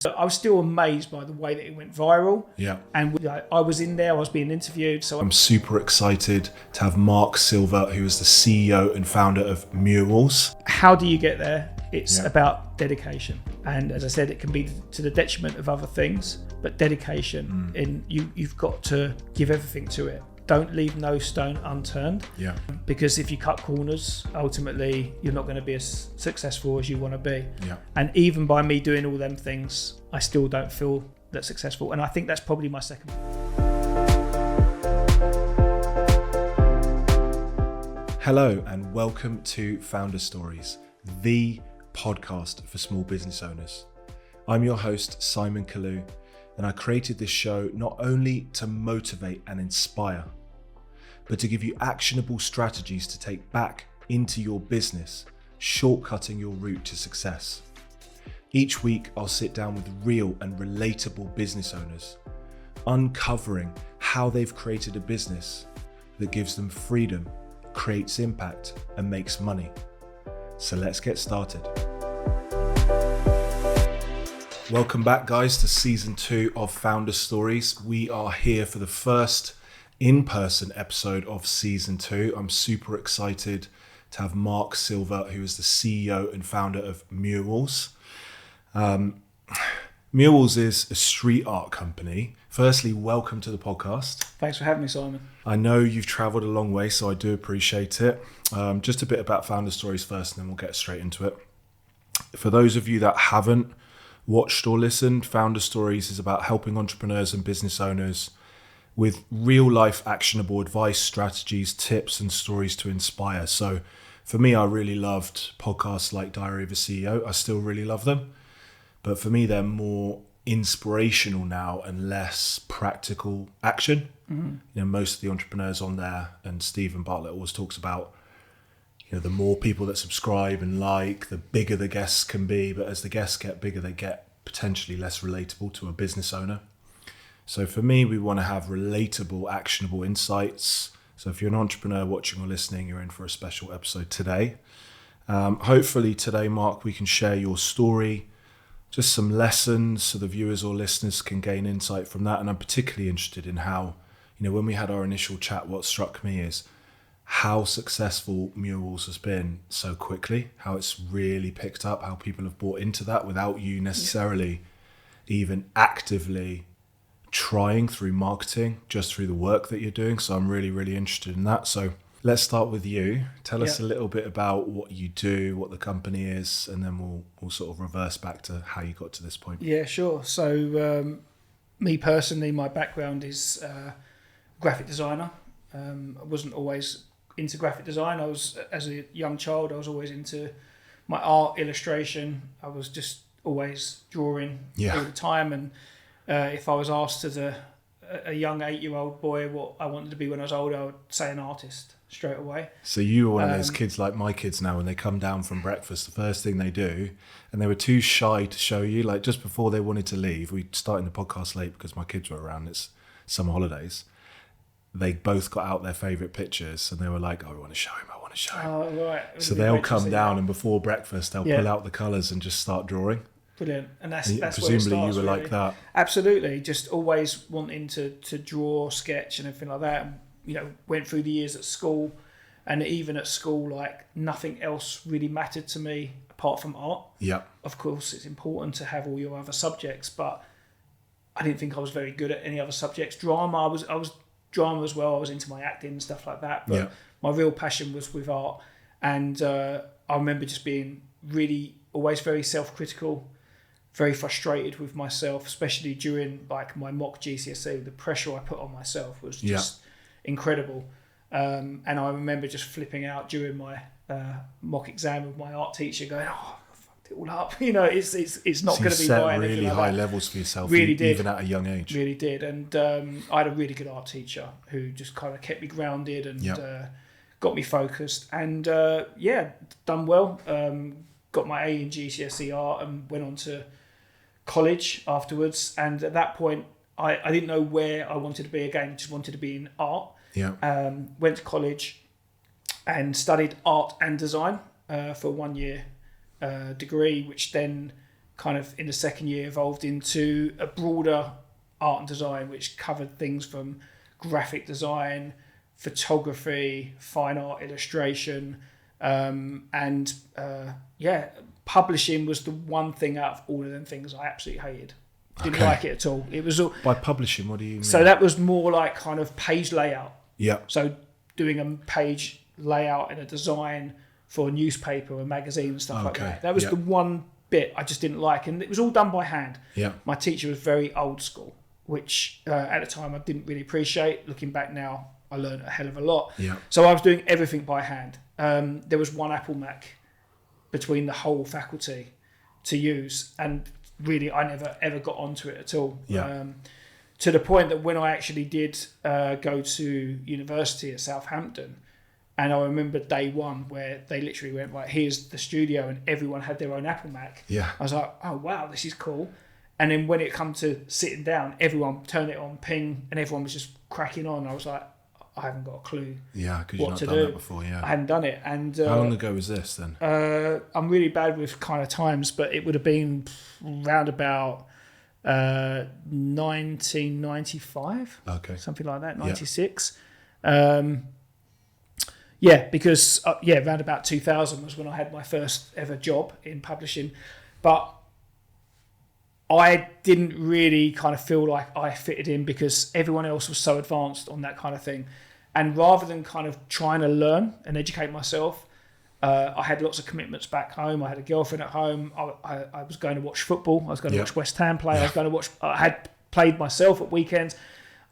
So I was still amazed by the way that it went viral. Yeah. And I was in there, I was being interviewed. So I'm super excited to have Mark Silver, who is the CEO and founder of Murals. How do you get there? It's about dedication. And as I said, it can be to the detriment of other things, but dedication, you've got to give everything to it. Don't leave no stone unturned. Yeah. Because if you cut corners, ultimately you're not going to be as successful as you want to be. Yeah. And even by me doing all them things, I still don't feel that successful. And I think that's probably my second. Hello and welcome to Founder Stories, the podcast for small business owners. I'm your host, Simon Kalu, and I created this show not only to motivate and inspire, but to give you actionable strategies to take back into your business, shortcutting your route to success. Each week, I'll sit down with real and relatable business owners, uncovering how they've created a business that gives them freedom, creates impact, and makes money. So let's get started. Welcome back, guys, to season 2 of Founder Stories. We are here for the first in-person episode of season 2. I'm super excited to have Mark Silver, who is the CEO and founder of Murals. Murals is a street art company. Firstly, welcome to the podcast. Thanks for having me, Simon. I know you've travelled a long way, so I do appreciate it. Just a bit about Founder Stories first, and then we'll get straight into it. For those of you that haven't watched or listened, Founder Stories is about helping entrepreneurs and business owners with real life actionable advice, strategies, tips, and stories to inspire. So for me, I really loved podcasts like Diary of a CEO. I still really love them. But for me, they're more inspirational now and less practical action. Mm-hmm. You know, most of the entrepreneurs on there, and Stephen Bartlett always talks about, you know, the more people that subscribe and like, the bigger the guests can be. But as the guests get bigger, they get potentially less relatable to a business owner. So for me, we want to have relatable, actionable insights. So if you're an entrepreneur watching or listening, you're in for a special episode today. Hopefully today, Mark, we can share your story, just some lessons so the viewers or listeners can gain insight from that. And I'm particularly interested in how, you know, when we had our initial chat, what struck me is how successful Murals has been so quickly, how it's really picked up, how people have bought into that without you necessarily even actively trying through marketing, just through the work that you're doing. So I'm really, really interested in that. So let's start with you. Tell us a little bit about what you do, what the company is, and then we'll sort of reverse back to how you got to this point. Yeah, sure. So me personally, my background is graphic designer. I wasn't always into graphic design. I was, as a young child, I was always into my art, illustration. I was just always drawing all the time. And if I was asked as a young 8-year-old boy what I wanted to be when I was older, I would say an artist straight away. So you were one of those kids like my kids now, when they come down from breakfast, the first thing they do, and they were too shy to show you, like just before they wanted to leave, we started the podcast late because my kids were around, it's summer holidays. They both got out their favourite pictures and they were like, oh, I want to show him. Oh, right. So they'll come down and before breakfast, they'll pull out the colours and just start drawing. Brilliant. And that's presumably where it starts, you were really. like that. Absolutely. Just always wanting to draw, sketch and everything like that. And, you know, went through the years at school, and even at school, like nothing else really mattered to me apart from art. Yeah. Of course, it's important to have all your other subjects, but I didn't think I was very good at any other subjects. Drama, I was drama as well. I was into my acting and stuff like that. But my real passion was with art. And I remember just being really always very self-critical, very frustrated with myself, especially during like my mock GCSE. The pressure I put on myself was just incredible. And I remember just flipping out during my mock exam with my art teacher, going, "Oh, I fucked it all up." You know, it's not going to be set right. Really high levels for yourself, really did. Even at a young age. Really did. And I had a really good art teacher who just kind of kept me grounded and got me focused. And done well. Got my A in GCSE art and went on to college afterwards. And at that point, I didn't know where I wanted to be again. Just wanted to be in art. Yeah. Went to college and studied art and design for a 1-year degree, which then kind of in the second year evolved into a broader art and design, which covered things from graphic design, photography, fine art, illustration, and publishing was the one thing out of all of them things I absolutely hated. Didn't like it at all. It was all, by publishing, what do you mean? So that was more like kind of page layout. Yeah. So doing a page layout and a design for a newspaper or a magazine and stuff like that. That was the one bit I just didn't like, and it was all done by hand. Yeah. My teacher was very old school, which at the time I didn't really appreciate. Looking back now, I learned a hell of a lot. Yeah. So I was doing everything by hand. There was one Apple Mac between the whole faculty to use, and really I never ever got onto it at all. Yeah. To the point that when I actually did go to university at Southampton, and I remember day one where they literally went, right, here's the studio, and everyone had their own Apple Mac. Yeah. I was like, oh wow, this is cool. And then when it come to sitting down, everyone turned it on ping, and everyone was just cracking on. I was like, I haven't got a clue. Yeah, because you've not done that before. Yeah. I hadn't done it. And how long ago was this then? I'm really bad with kind of times, but it would have been round about 1995. Okay. Something like that, 96. Because around about 2000 was when I had my first ever job in publishing. But I didn't really kind of feel like I fitted in because everyone else was so advanced on that kind of thing. And rather than kind of trying to learn and educate myself, I had lots of commitments back home. I had a girlfriend at home. I was going to watch football. I was going to watch West Ham play. I had played myself at weekends.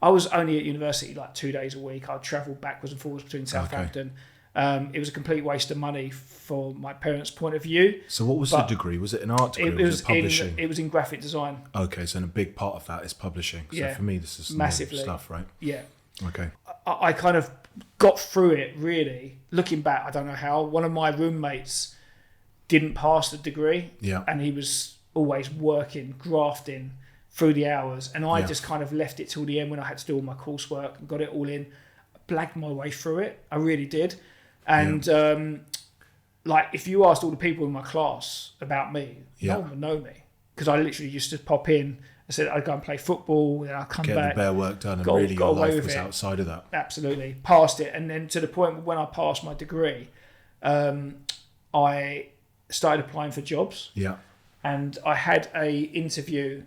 I was only at university like 2 days a week. I'd travel backwards and forwards between Southampton. It was a complete waste of money for my parents' point of view. So what was the degree? Was it an art degree or was it publishing? It was in graphic design. Okay, so a big part of that is publishing. So for me, this is massively stuff, right? Yeah. Okay. I kind of got through it, really. Looking back, I don't know how. One of my roommates didn't pass the degree. Yeah. And he was always working, grafting through the hours. And I just kind of left it till the end when I had to do all my coursework and got it all in. Blagged my way through it. I really did. And if you asked all the people in my class about me, no one would know me. Because I literally used to pop in. I said I'd go and play football, then I'd come back. Get the bare work done, and really your life was outside of that. Absolutely. Passed it. And then to the point when I passed my degree, I started applying for jobs. Yeah. And I had a interview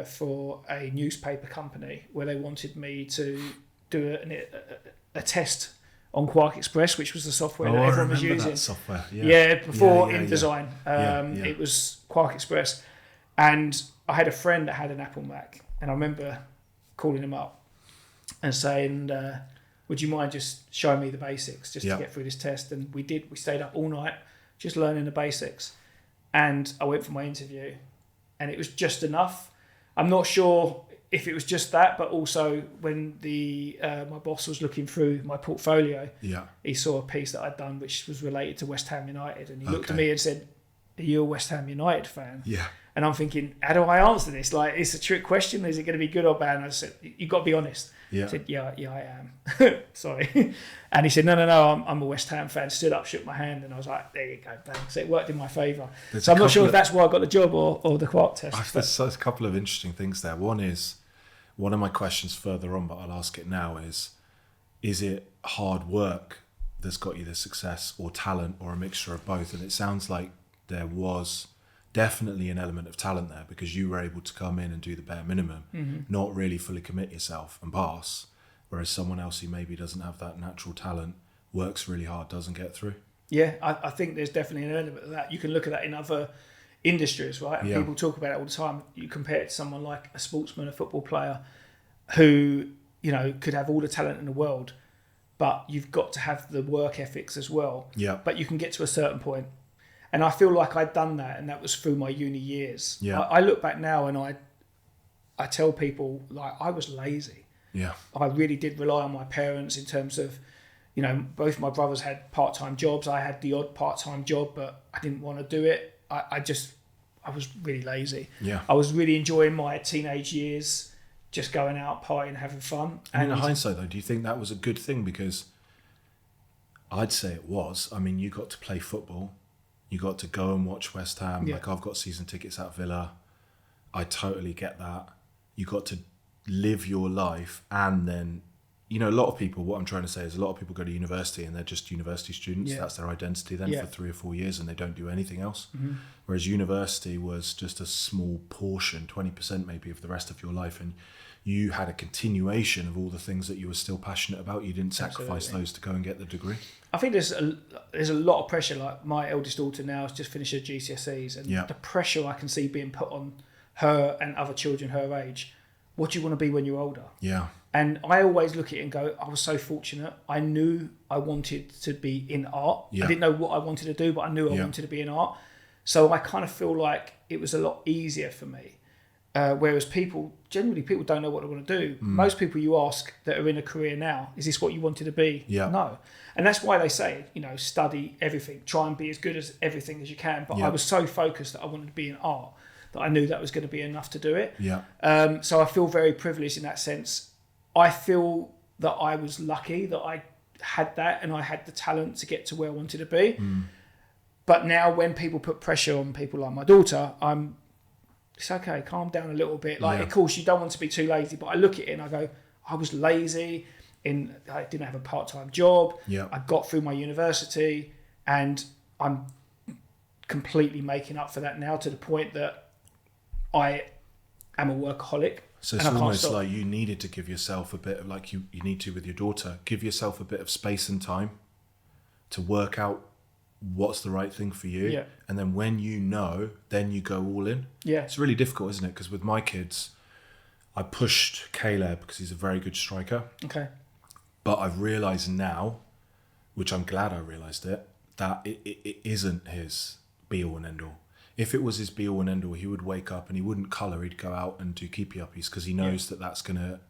for a newspaper company where they wanted me to do a test on Quark Express, which was the software that everyone was using. That software. Before InDesign. It was Quark Express. And I had a friend that had an Apple Mac, and I remember calling him up and saying, would you mind just showing me the basics just to get through this test? And we did. We stayed up all night just learning the basics. And I went for my interview, and it was just enough. I'm not sure if it was just that, but also when my boss was looking through my portfolio, he saw a piece that I'd done which was related to West Ham United, and he looked at me and said, "Are you a West Ham United fan?" Yeah. And I'm thinking, how do I answer this? Like, it's a trick question. Is it going to be good or bad? And I said, you've got to be honest. Yeah. I said, yeah, I am. Sorry. And he said, no, I'm a West Ham fan. Stood up, shook my hand, and I was like, there you go, thanks. It worked in my favour. So I'm not sure if that's why I got the job or the Quark test. There's a couple of interesting things there. One of my questions further on, but I'll ask it now, is it hard work that's got you the success, or talent, or a mixture of both? And it sounds like there was definitely an element of talent there, because you were able to come in and do the bare minimum, not really fully commit yourself and pass, whereas someone else who maybe doesn't have that natural talent works really hard, doesn't get through. Yeah, I think there's definitely an element of that. You can look at that in other industries, right? And people talk about it all the time. You compare it to someone like a sportsman, a football player, who, could have all the talent in the world, but you've got to have the work ethics as well. Yeah. But you can get to a certain point. And I feel like I'd done that, and that was through my uni years. Yeah. I look back now and I tell people, like, I was lazy. Yeah. I really did rely on my parents in terms of, both my brothers had part-time jobs. I had the odd part-time job, but I didn't want to do it. I was really lazy. Yeah. I was really enjoying my teenage years, just going out, partying, having fun. And in hindsight, though, do you think that was a good thing? Because I'd say it was. I mean, you got to play football. You got to go and watch West Ham. Yeah. Like, I've got season tickets at Villa. I totally get that. You got to live your life, and then, you know, a lot of people, what I'm trying to say is a lot of people go to university and they're just university students. Yeah. That's their identity then for 3 or 4 years, and they don't do anything else. Mm-hmm. Whereas university was just a small portion, 20% maybe of the rest of your life. And you had a continuation of all the things that you were still passionate about. You didn't sacrifice those to go and get the degree. I think there's a lot of pressure. Like, my eldest daughter now has just finished her GCSEs, and the pressure I can see being put on her and other children her age. What do you want to be when you're older? Yeah. And I always look at it and go, I was so fortunate. I knew I wanted to be in art. Yeah. I didn't know what I wanted to do, but I knew I wanted to be in art. So I kind of feel like it was a lot easier for me. Whereas generally people don't know what they want to do. Most people you ask that are in a career now, is this what you wanted to be? Yeah. No. And that's why they say, you know, study everything, try and be as good as everything as you can. But I was so focused that I wanted to be in art that I knew that was going to be enough to do it. Yeah. So I feel very privileged in that sense. I feel that I was lucky that I had that and I had the talent to get to where I wanted to be. But now when people put pressure on people like my daughter, it's okay, calm down a little bit. Like, of course, you don't want to be too lazy, but I look at it and I go, I was lazy. I didn't have a part-time job. Yeah. I got through my university, and I'm completely making up for that now, to the point that I am a workaholic. So it's almost like you needed to give yourself a bit of, like you need to with your daughter, give yourself a bit of space and time to work out what's the right thing for you. Yeah. And then when you know, then you go all in. Yeah. It's really difficult, isn't it? Because with my kids, I pushed Caleb because he's a very good striker. Okay. But I've realised now, which I'm glad I realised it, that it isn't his be-all and end-all. If it was his be-all and end-all, he would wake up and he wouldn't colour, he'd go out and do keepy-uppies because he knows that that's going to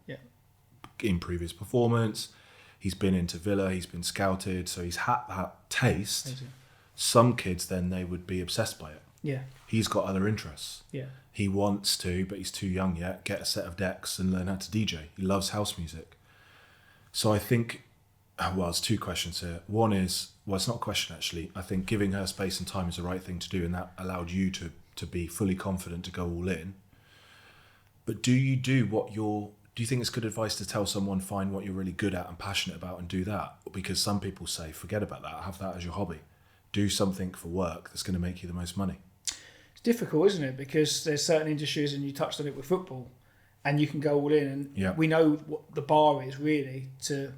improve his performance. He's been into Villa, he's been scouted, so he's had that taste. Amazing. Some kids, then they would be obsessed by it. Yeah. He's got other interests. Yeah. He wants to, but he's too young yet, get a set of decks and learn how to DJ. He loves house music. So I think, well, there's two questions here. One is, well, it's not a question actually. I think giving her space and time is the right thing to do, and that allowed you to be fully confident to go all in. But do you think it's good advice to tell someone, find what you're really good at and passionate about and do that? Because some people say, forget about that, have that as your hobby. Do something for work that's going to make you the most money. It's difficult, isn't it? Because there's certain industries, and you touched on it with football, and you can go all in, and we know what the bar is really to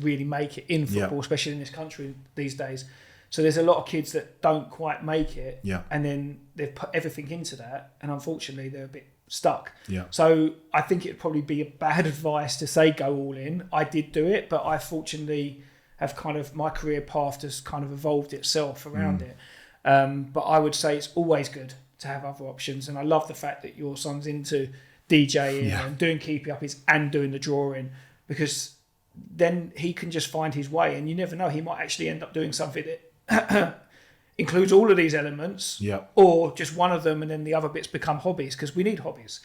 really make it in football, especially in this country these days. So there's a lot of kids that don't quite make it, and then they've put everything into that, and unfortunately they're a bit stuck. So I think it'd probably be a bad advice to say go all in. I did do it, but I fortunately have my career path has kind of evolved itself around it. But I would say it's always good to have other options, and I love the fact that your son's into DJing and doing keepy-uppies and doing the drawing, because then he can just find his way, and you never know, he might actually end up doing something that includes all of these elements, or just one of them, and then the other bits become hobbies, because we need hobbies.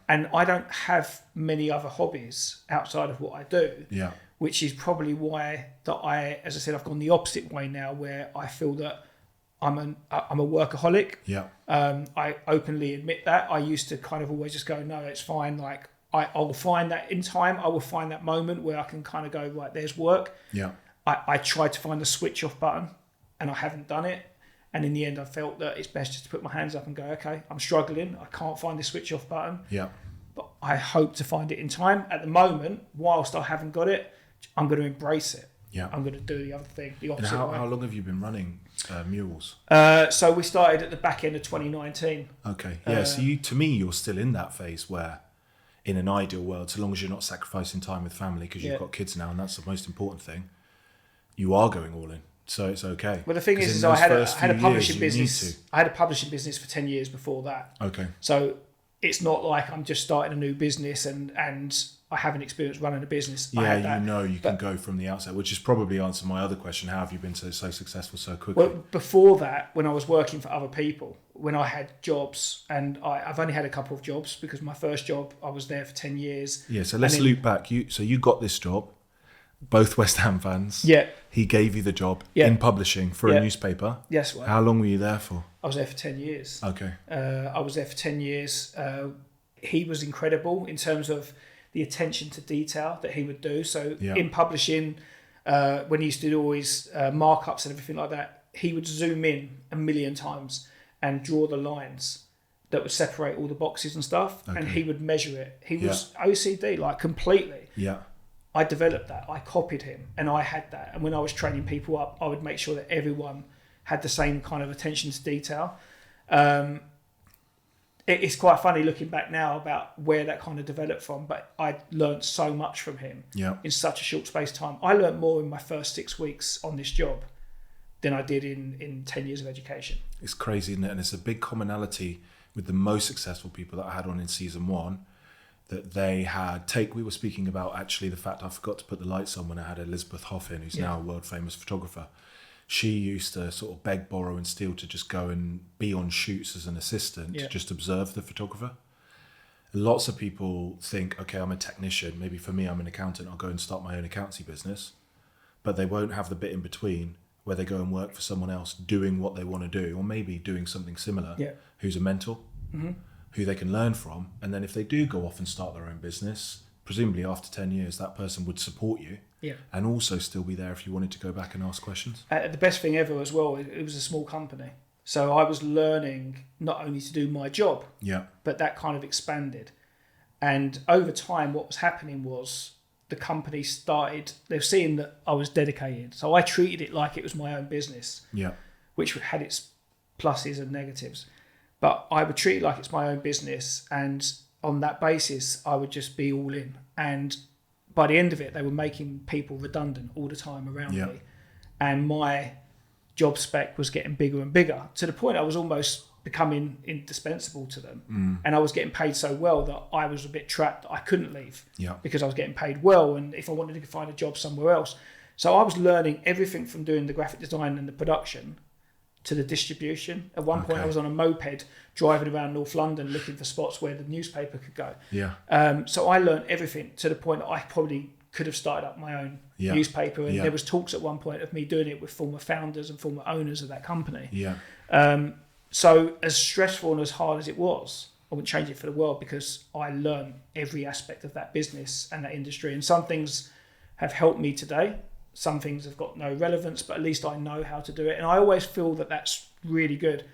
And I don't have many other hobbies outside of what I do, which is probably why that as I said, I've gone the opposite way now, where I feel that I'm a workaholic. I openly admit that. I used to kind of always just go, no, it's fine. Like I'll find that in time. I will find that moment where I can kind of go, right, there's work. I tried to find the switch off button, and I haven't done it. And in the end, I felt that it's best just to put my hands up and go, okay, I'm struggling. I can't find the switch off button. But I hope to find it in time. At the moment, whilst I haven't got it, I'm going to embrace it. I'm going to do the other thing, the opposite way. How long have you been running Murals? So we started at the back end of 2019. Okay. Yeah, so to me, you're still in that phase where, in an ideal world, so long as you're not sacrificing time with family, because you've got kids now, and that's the most important thing, you are going all in. So it's okay. Well, the thing is I had a publishing business. I had a publishing business for 10 years before that. Okay. So it's not like I'm just starting a new business and I haven't experienced running a business. Yeah, you can go from the outset, which is probably answer my other question. How have you been so successful so quickly? Well, before that, when I was working for other people, when I had jobs, and I've only had a couple of jobs, because my first job, I was there for 10 years. Yeah, so let's loop back. You got this job, both West Ham fans. Yeah. He gave you the job Yeah. in publishing for a newspaper. Yes. Well, How long were you there for? I was there for 10 years. Okay. I was there for 10 years. He was incredible in terms of the attention to detail that he would do. So in publishing, when he used to do all his markups and everything like that, he would zoom in a million times and draw the lines that would separate all the boxes and stuff. Okay. And he would measure it. He was OCD, like completely. Yeah. I developed that. I copied him and I had that. And when I was training people up, I would make sure that everyone had the same kind of attention to detail. It's quite funny looking back now about where that kind of developed from, but I learned so much from him in such a short space of time. I learned more in my first 6 weeks on this job than I did in 10 years of education. It's crazy, isn't it? And it's a big commonality with the most successful people that I had on in season 1, that they had we were speaking about actually the fact I forgot to put the lights on when I had Elizabeth Hoff in, who's now a world famous photographer. She used to sort of beg, borrow and steal to just go and be on shoots as an assistant to just observe the photographer. Lots of people think, okay, I'm a technician. Maybe for me, I'm an accountant. I'll go and start my own accountancy business. But they won't have the bit in between where they go and work for someone else doing what they want to do, or maybe doing something similar, who's a mentor, who they can learn from. And then if they do go off and start their own business, presumably after 10 years, that person would support you and also still be there if you wanted to go back and ask questions. The best thing ever as well, it was a small company. So I was learning not only to do my job, but that kind of expanded. And over time, what was happening was the company started, they were seeing that I was dedicated. So I treated it like it was my own business, which had its pluses and negatives. But I would treat it like it's my own business. And on that basis, I would just be all in. And by the end of it, they were making people redundant all the time around me. And my job spec was getting bigger and bigger to the point I was almost becoming indispensable to them. And I was getting paid so well that I was a bit trapped. I couldn't leave because I was getting paid well. And if I wanted to find a job somewhere else. So I was learning everything from doing the graphic design and the production to the distribution. At one point I was on a moped driving around North London looking for spots where the newspaper could go. So I learned everything to the point that I probably could have started up my own newspaper, and there was talks at one point of me doing it with former founders and former owners of that company. So as stressful and as hard as it was, I wouldn't change it for the world, because I learned every aspect of that business and that industry, and some things have helped me today. Some things have got no relevance, but at least I know how to do it. And I always feel that that's really good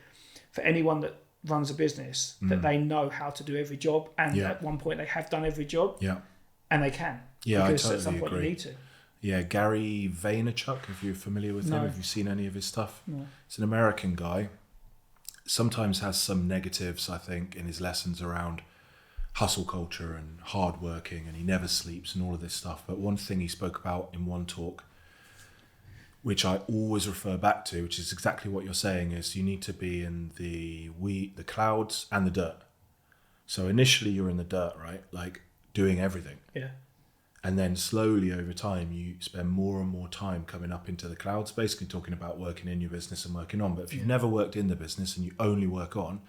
for anyone that runs a business, that they know how to do every job. And at one point they have done every job and they can. Because I totally at some point agree. you need to. Gary Vaynerchuk, if you're familiar with him, have you seen any of his stuff? No. It's an American guy. Sometimes has some negatives, I think, in his lessons around hustle culture and hard working, and he never sleeps and all of this stuff. But one thing he spoke about in one talk, which I always refer back to, which is exactly what you're saying, is you need to be in the clouds and the dirt. So initially you're in the dirt, right? Like doing everything. And then slowly over time, you spend more and more time coming up into the clouds, basically talking about working in your business and working on. But if you've never worked in the business and you only work on,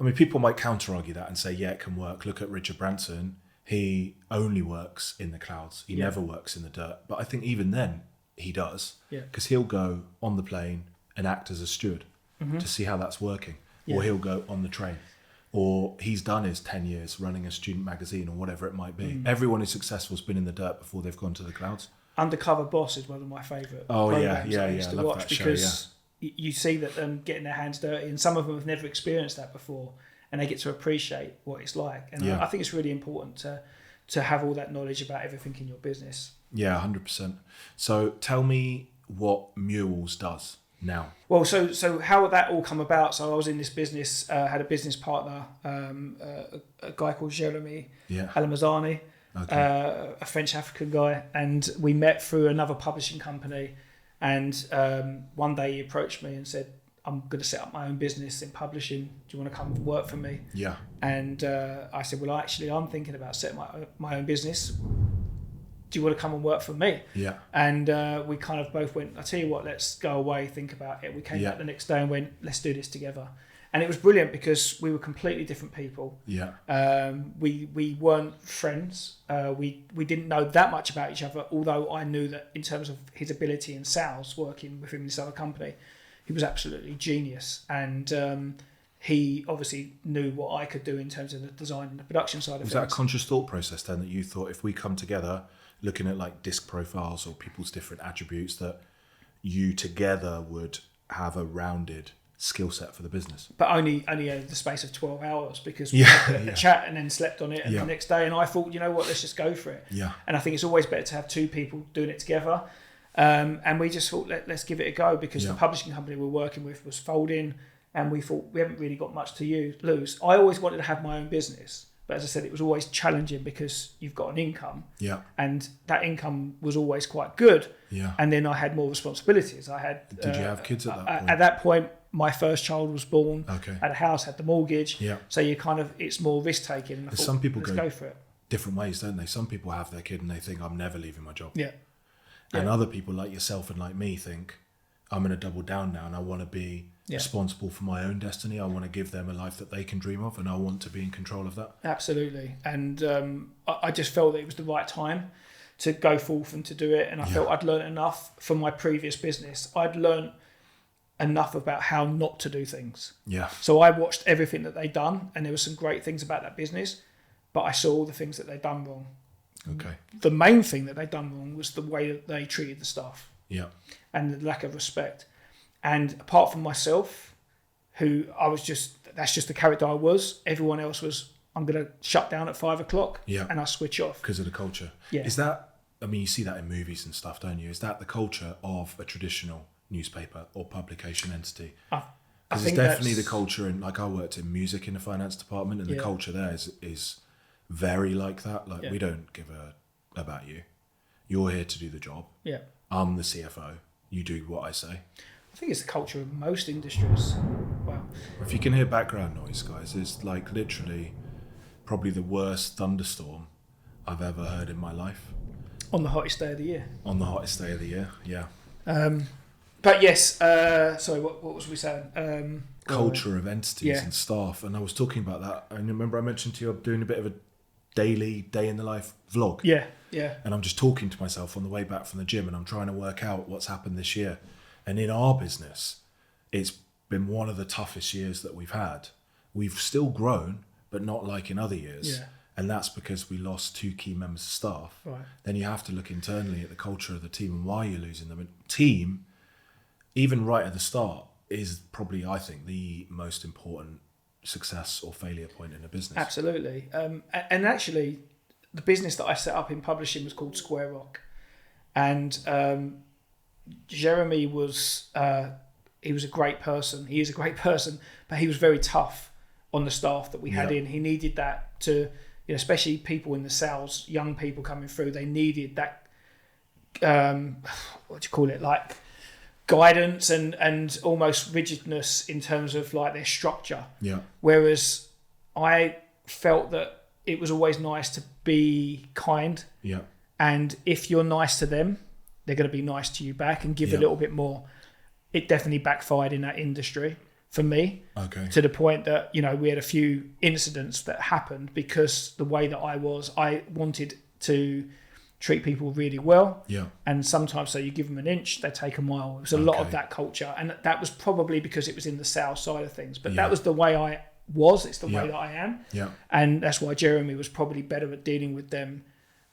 I mean, people might counter argue that and say, yeah, it can work. Look at Richard Branson. He only works in the clouds. He never works in the dirt. But I think even then he does, because he'll go on the plane and act as a steward to see how that's working. Or he'll go on the train. Or he's done his 10 years running a student magazine or whatever it might be. Everyone who's successful has been in the dirt before they've gone to the clouds. Undercover Boss is one of my favourite programs I used to watch, because you see that them getting their hands dirty, and some of them have never experienced that before, and they get to appreciate what it's like. And I think it's really important to have all that knowledge about everything in your business. Yeah, 100%. So tell me what Murals does now. Well, so how would that all come about? So I was in this business, had a business partner, a guy called Jeremy Alamazani, a French African guy, and we met through another publishing company. And one day he approached me and said, I'm going to set up my own business in publishing. Do you want to come and work for me? And I said, well, actually, I'm thinking about setting my own business. Do you want to come and work for me? And we kind of both went, I tell you what, let's go away, think about it. We came back the next day and went, let's do this together. And it was brilliant because we were completely different people. Yeah. We weren't friends. We didn't know that much about each other, although I knew that in terms of his ability in sales, working with him in this other company, he was absolutely genius. And he obviously knew what I could do in terms of the design and the production side of things. Was that a conscious thought process then that you thought if we come together, looking at like disc profiles or people's different attributes, that you together would have a rounded skill set for the business? But only the space of 12 hours, because we had a chat and then slept on it and the next day, and I thought, you know what, let's just go for it. Yeah. And I think it's always better to have two people doing it together. And we just thought, let's give it a go, because the publishing company we're working with was folding, and we thought we haven't really got much to lose. I always wanted to have my own business, but as I said, it was always challenging because you've got an income, and that income was always quite good. Yeah. And then I had more responsibilities. I had. Did you have kids at that point? At that point, my first child was born. Okay. Had a house, had the mortgage. Yeah. So you kind of, it's more risk taking. And I thought, some people go for it. Different ways, don't they? Some people have their kid and they think, I'm never leaving my job. Yeah. And other people like yourself and like me think, I'm going to double down now and I want to be responsible for my own destiny. I want to give them a life that they can dream of, and I want to be in control of that. Absolutely. And I just felt that it was the right time to go forth and to do it. And I felt I'd learned enough from my previous business. I'd learned enough about how not to do things. Yeah. So I watched everything that they'd done, and there were some great things about that business, but I saw all the things that they'd done wrong. Okay. The main thing that they'd done wrong was the way that they treated the staff. Yeah. And the lack of respect. And apart from myself, who I was that's just the character I was, everyone else was, I'm going to shut down at 5 o'clock and I switch off. Because of the culture. Yeah. Is that, I mean, you see that in movies and stuff, don't you? Is that the culture of a traditional newspaper or publication entity? Because it's definitely the culture, and like I worked in music in the finance department, and the culture there is very like that. Like we don't give a about you. You're here to do the job. Yeah. I'm the CFO. You do what I say. I think it's the culture of most industries. Wow. If you can hear background noise, guys, it's like literally probably the worst thunderstorm I've ever heard in my life. On the hottest day of the year. On the hottest day of the year, yeah. But yes, sorry, what was we saying? Culture of entities and staff. And I was talking about that. And remember I mentioned to you I'm doing a bit of a daily day in the life vlog. Yeah, yeah. And I'm just talking to myself on the way back from the gym, and I'm trying to work out what's happened this year. And in our business, it's been one of the toughest years that we've had. We've still grown, but not like in other years. Yeah. And that's because we lost 2 key members of staff. Right. Then you have to look internally at the culture of the team and why you're losing them. And team, even right at the start, is probably, I think, the most important success or failure point in a business. Absolutely. And actually, the business that I set up in publishing was called Square Rock. And Jeremy was he was a great person. He is a great person, but he was very tough on the staff that we had in. He needed that to, you know, especially people in the sales, young people coming through. They needed that what do you call it, like guidance and almost rigidness in terms of like their structure. Yeah. Whereas I felt that it was always nice to be kind. Yeah. And if you're nice to them, they're going to be nice to you back and give a little bit more. It definitely backfired in that industry for me. Okay. To the point that, you know, we had a few incidents that happened because the way that I wanted to treat people really well. Yeah. And sometimes, so you give them an inch, they take a mile. It was a lot of that culture. And that was probably because it was in the sales side of things. But that was the way I was. It's the way that I am. Yeah. And that's why Jeremy was probably better at dealing with them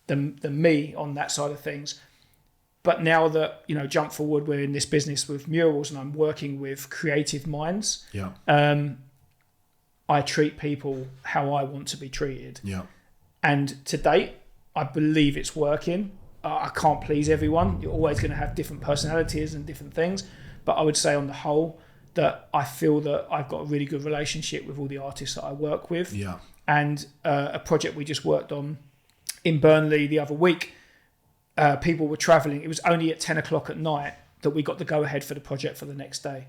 than me on that side of things. But now that, you know, jump forward, we're in this business with Murals and I'm working with creative minds. Yeah. I treat people how I want to be treated. Yeah. And to date, I believe it's working. I can't please everyone. You're always going to have different personalities and different things. But I would say on the whole that I feel that I've got a really good relationship with all the artists that I work with. Yeah. And a project we just worked on in Burnley the other week, people were travelling. It was only at 10 o'clock at night that we got the go-ahead for the project for the next day.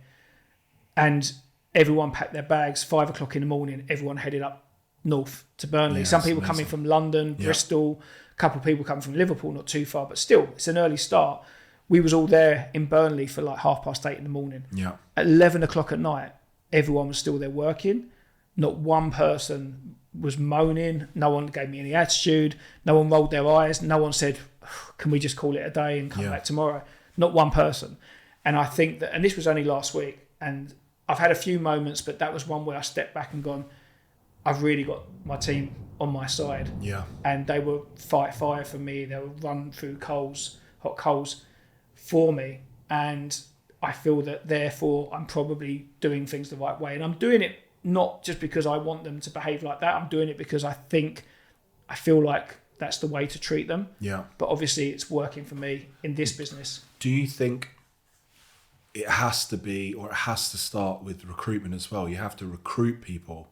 And everyone packed their bags, 5 o'clock in the morning, everyone headed up north to Burnley. Some people coming from London, Bristol, a couple of people coming from Liverpool, not too far, but still, it's an early start. We was all there in Burnley for like 8:30 in the morning. Yeah. At 11 o'clock at night, everyone was still there working. Not one person was moaning. No one gave me any attitude. No one rolled their eyes. No one said, can we just call it a day and come back tomorrow? Not one person. And I think that, and this was only last week, and I've had a few moments, but that was one where I stepped back and gone, I've really got my team on my side. Yeah. And they were fight fire for me. They would run through hot coals for me. And I feel that therefore I'm probably doing things the right way. And I'm doing it not just because I want them to behave like that. I'm doing it because I feel like that's the way to treat them. Yeah. But obviously it's working for me in this business. Do you think it has to be, or it has to start with recruitment as well? You have to recruit people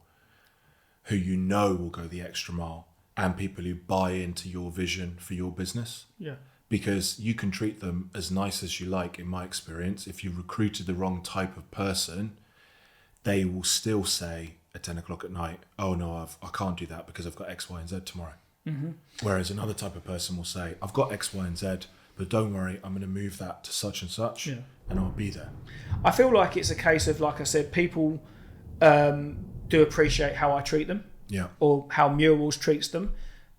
who you know will go the extra mile and people who buy into your vision for your business. Yeah. Because you can treat them as nice as you like, in my experience. If you recruited the wrong type of person, they will still say at 10 o'clock at night, oh no, I can't do that because I've got X, Y and Z tomorrow. Mm-hmm. Whereas another type of person will say, I've got X, Y and Z, but don't worry, I'm going to move that to such and such and I'll be there. I feel like it's a case of, like I said, people do appreciate how I treat them or how Murals treats them.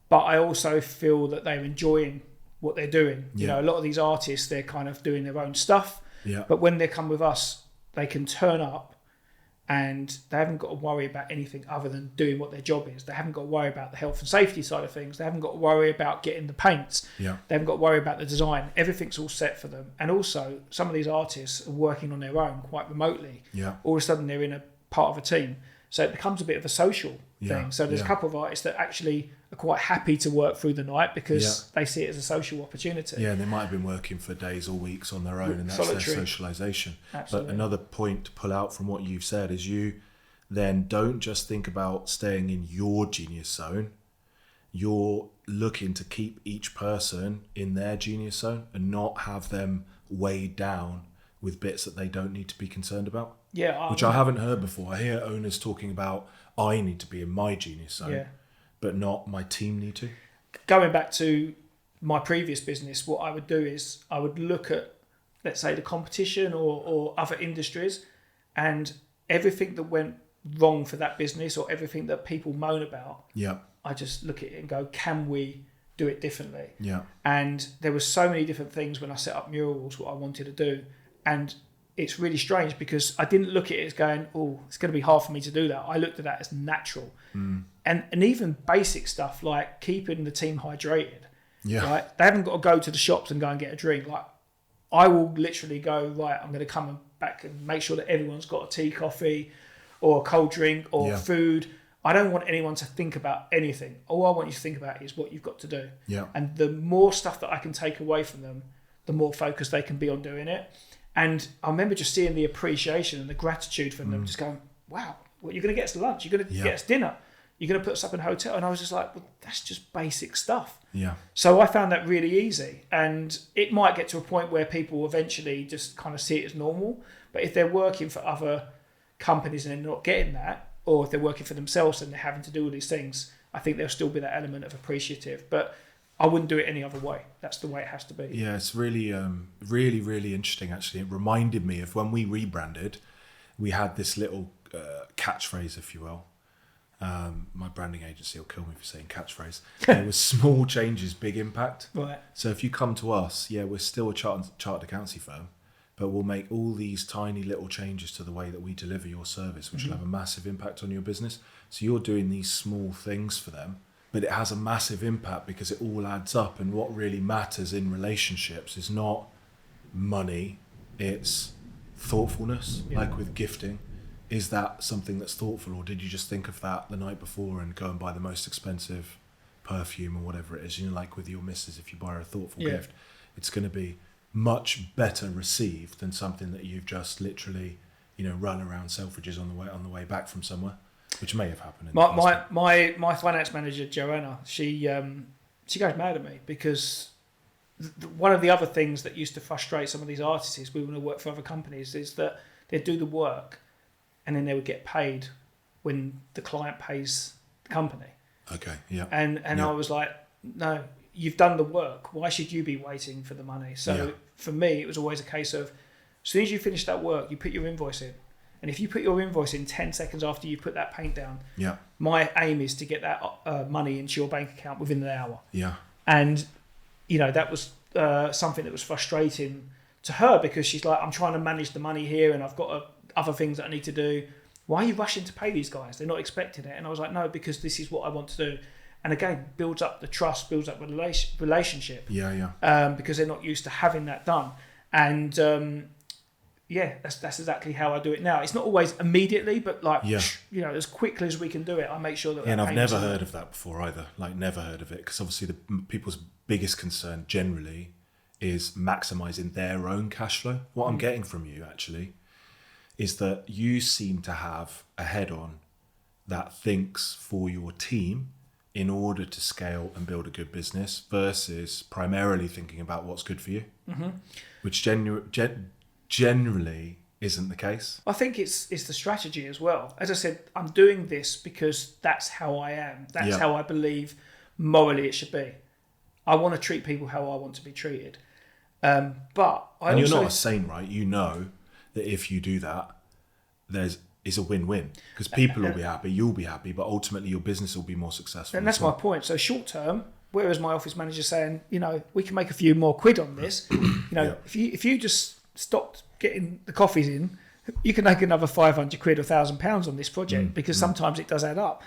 But I also feel that they're enjoying what they're doing. You know, a lot of these artists, they're kind of doing their own stuff. Yeah. But when they come with us, they can turn up and they haven't got to worry about anything other than doing what their job is. They haven't got to worry about the health and safety side of things. They haven't got to worry about getting the paints. Yeah. They haven't got to worry about the design. Everything's all set for them. And also, some of these artists are working on their own quite remotely. Yeah. All of a sudden, they're in a part of a team. So it becomes a bit of a social thing. So there's a couple of artists that actually are quite happy to work through the night because they see it as a social opportunity. Yeah, and they might have been working for days or weeks on their own, and that's their socialisation. But another point to pull out from what you've said is you then don't just think about staying in your genius zone. You're looking to keep each person in their genius zone and not have them weighed down with bits that they don't need to be concerned about. Yeah, which I haven't heard before. I hear owners talking about, I need to be in my genius zone, but not my team need to. Going back to my previous business, what I would do is I would look at, let's say, the competition or other industries, and everything that went wrong for that business or everything that people moan about, I just look at it and go, can we do it differently? Yeah. And there were so many different things when I set up Murals, what I wanted to do. And it's really strange because I didn't look at it as going, oh, it's going to be hard for me to do that. I looked at that as natural. And even basic stuff like keeping the team hydrated. Yeah. Right? They haven't got to go to the shops and go and get a drink. Like, I will literally go, right, I'm going to come back and make sure that everyone's got a tea, coffee or a cold drink or food. I don't want anyone to think about anything. All I want you to think about is what you've got to do. Yeah. And the more stuff that I can take away from them, the more focused they can be on doing it. And I remember just seeing the appreciation and the gratitude from them, just going, wow, well, you're going to get us lunch, you're going to get us dinner, you're going to put us up in a hotel. And I was just like, well, that's just basic stuff. Yeah. So I found that really easy. And it might get to a point where people eventually just kind of see it as normal. But if they're working for other companies and they're not getting that, or if they're working for themselves and they're having to do all these things, I think there'll still be that element of appreciative. But I wouldn't do it any other way. That's the way it has to be. Yeah, it's really, really, really interesting, actually. It reminded me of when we rebranded, we had this little catchphrase, if you will. My branding agency will kill me for saying catchphrase. It was small changes, big impact. Right. So if you come to us, we're still a chartered accountancy firm, but we'll make all these tiny little changes to the way that we deliver your service, which will have a massive impact on your business. So you're doing these small things for them, but it has a massive impact because it all adds up. And what really matters in relationships is not money, it's thoughtfulness. Like with gifting, is that something that's thoughtful, or did you just think of that the night before and go and buy the most expensive perfume or whatever it is? You know, like with your missus, if you buy her a thoughtful gift, it's going to be much better received than something that you've just literally, run around Selfridges on the way back from somewhere. Which may have happened. My finance manager Joanna, she goes mad at me because one of the other things that used to frustrate some of these artists is we want to work for other companies is that they'd do the work and then they would get paid when the client pays the company. Okay, yeah. And I was like, no, you've done the work. Why should you be waiting for the money? So for me, it was always a case of as soon as you finish that work, you put your invoice in. And if you put your invoice in 10 seconds after you put that paint down, Yeah. my aim is to get that money into your bank account within an hour. Yeah. And, that was something that was frustrating to her, because she's like, I'm trying to manage the money here and I've got other things that I need to do. Why are you rushing to pay these guys? They're not expecting it. And I was like, no, because this is what I want to do. And again, builds up the trust, builds up the relationship. Yeah. Because they're not used to having that done. And that's exactly how I do it now. It's not always immediately, but as quickly as we can do it, I make sure that. Yeah, and I've never heard of that before either. Never heard of it, because obviously the people's biggest concern generally is maximising their own cash flow. What I'm getting from you actually is that you seem to have a head-on that thinks for your team in order to scale and build a good business, versus primarily thinking about what's good for you, which generally isn't the case. I think it's the strategy as well. As I said, I'm doing this because that's how I am. That's how I believe morally it should be. I want to treat people how I want to be treated. But you're not a saint, right? You know that if you do that, it's a win-win, because people will be happy, you'll be happy, but ultimately your business will be more successful. And that's my point. So short term, whereas my office manager saying, we can make a few more quid on this, if you just stopped getting the coffees in, you can make another 500 quid or £1,000 on this project, because sometimes it does add up.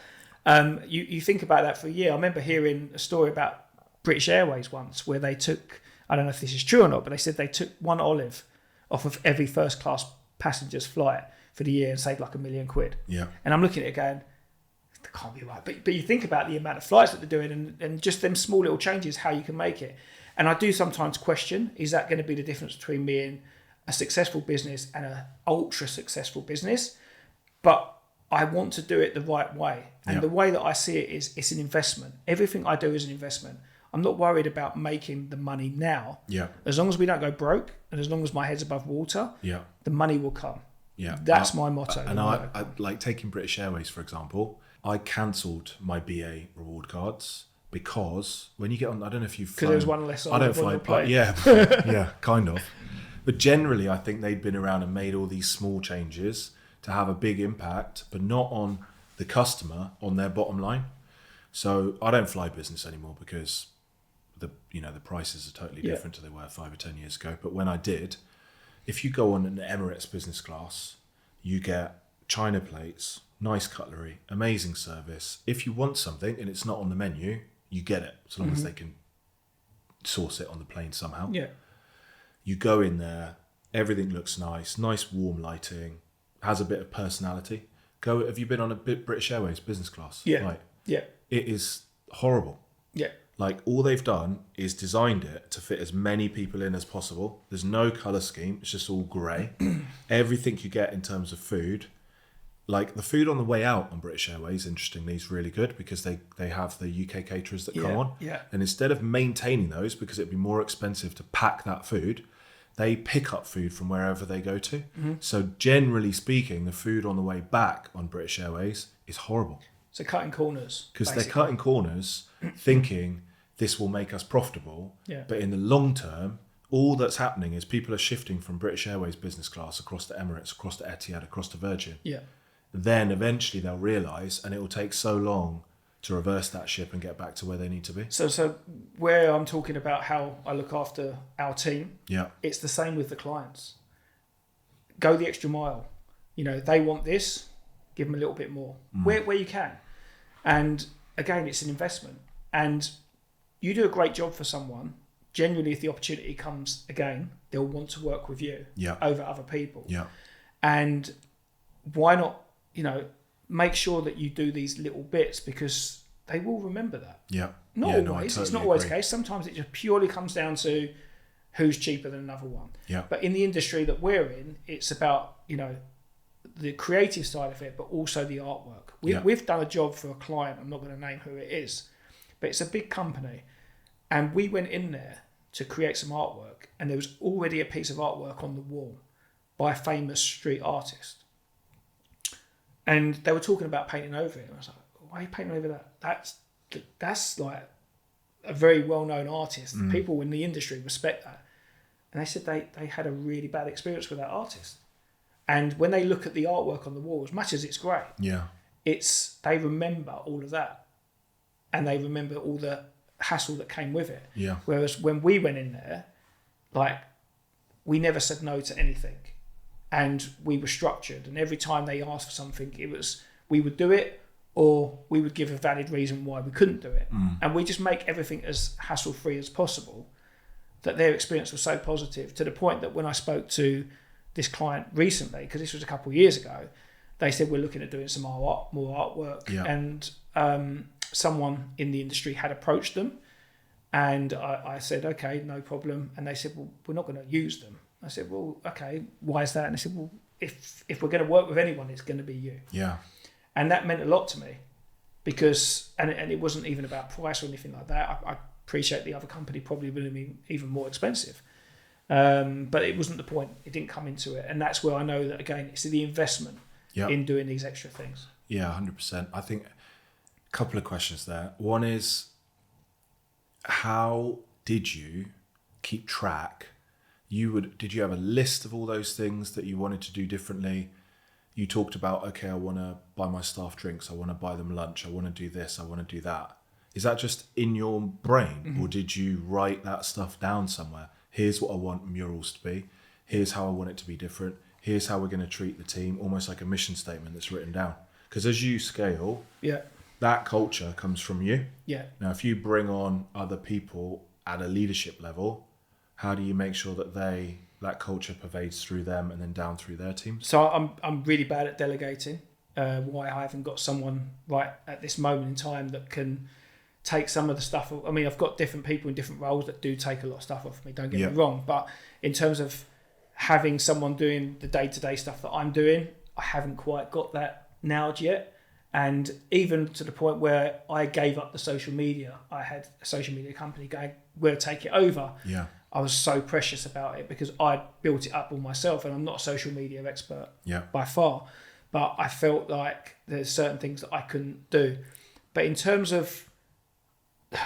You think about that for a year. I remember hearing a story about British Airways once, where they took, I don't know if this is true or not, but they said they took one olive off of every first class passenger's flight for the year and saved like £1 million. Yeah. And I'm looking at it going, that can't be right. But you think about the amount of flights that they're doing, and just them small little changes, how you can make it. And I do sometimes question, is that going to be the difference between me and a successful business and an ultra successful business? But I want to do it the right way. And the way that I see it is, it's an investment. Everything I do is an investment. I'm not worried about making the money now. Yeah. As long as we don't go broke, and as long as my head's above water, the money will come. Yeah. That's my motto. And I like taking British Airways, for example. I cancelled my BA reward cards because when you get on, I don't know if you've flown. Because there was one less on. I don't fly. Yeah, kind of. But generally, I think they'd been around and made all these small changes to have a big impact, but not on the customer, on their bottom line. So I don't fly business anymore because the prices are totally different to they were 5 or 10 years ago. But when I did, if you go on an Emirates business class, you get China plates, nice cutlery, amazing service. If you want something and it's not on the menu, you get it, as long as they can source it on the plane somehow. Yeah. You go in there, everything looks nice warm lighting, has a bit of personality. Have you been on a British Airways business class? Yeah. Right. Yeah. It is horrible. Yeah. All they've done is designed it to fit as many people in as possible. There's no colour scheme. It's just all grey. Everything you get in terms of food, the food on the way out on British Airways, interestingly, is really good, because they have the UK caterers that come on. Yeah. And instead of maintaining those, because it'd be more expensive to pack that food, they pick up food from wherever they go to. So generally speaking, the food on the way back on British Airways is horrible. So cutting corners. Because they're cutting corners thinking this will make us profitable. Yeah. But in the long term, all that's happening is people are shifting from British Airways business class across to Emirates, across to Etihad, across to Virgin. Yeah. Then eventually they'll realise, and it will take so long to reverse that ship and get back to where they need to be. So where I'm talking about how I look after our team, Yeah. it's the same with the clients. Go the extra mile. They want this, give them a little bit more where you can. And again, it's an investment. And you do a great job for someone. Generally, if the opportunity comes again, they'll want to work with you over other people. Yeah. And why not, make sure that you do these little bits, because they will remember that. Yeah. Not always. Totally it's not always agree. the case. Sometimes it just purely comes down to who's cheaper than another one. Yeah. But in the industry that we're in, it's about, the creative side of it, but also the artwork. We've done a job for a client. I'm not going to name who it is, but it's a big company. And we went in there to create some artwork, and there was already a piece of artwork on the wall by a famous street artist. And they were talking about painting over it. And I was like, why are you painting over that? That's like a very well-known artist. People in the industry respect that. And they said they had a really bad experience with that artist. And when they look at the artwork on the wall, as much as it's great, they remember all of that, and they remember all the hassle that came with it. Yeah. Whereas when we went in there, like, we never said no to anything, and we were structured. And every time they asked for something, it was we would do it, or we would give a valid reason why we couldn't do it. And we just make everything as hassle-free as possible. That their experience was so positive, to the point that when I spoke to this client recently, because this was a couple of years ago, they said we're looking at doing some more artwork, and someone in the industry had approached them, and I said, okay, no problem. And they said, well, we're not going to use them. I said, well, okay, why is that? And they said, well, if we're going to work with anyone, it's going to be you. Yeah. And that meant a lot to me, because and it wasn't even about price or anything like that. I appreciate the other company probably would have been even more expensive, but it wasn't the point. It didn't come into it, and that's where I know that, again, it's the investment in doing these extra things. Yeah, 100%. I think a couple of questions there. One is, how did you keep track? Did you have a list of all those things that you wanted to do differently? You talked about, okay, I want to buy my staff drinks, I want to buy them lunch, I want to do this, I want to do that. Is that just in your brain, or did you write that stuff down somewhere? Here's what I want Murals to be. Here's how I want it to be different. Here's how we're going to treat the team, almost like a mission statement that's written down. Because as you scale, that culture comes from you. Yeah. Now, if you bring on other people at a leadership level, how do you make sure that that culture pervades through them and then down through their teams? So I'm really bad at delegating. Why I haven't got someone right at this moment in time that can take some of the stuff. I mean, I've got different people in different roles that do take a lot of stuff off me, don't get me wrong. But in terms of having someone doing the day-to-day stuff that I'm doing, I haven't quite got that nailed yet. And even to the point where I gave up the social media. I had a social media company going, we'll take it over. Yeah. I was so precious about it because I built it up all myself, and I'm not a social media expert by far, but I felt like there's certain things that I couldn't do. But in terms of,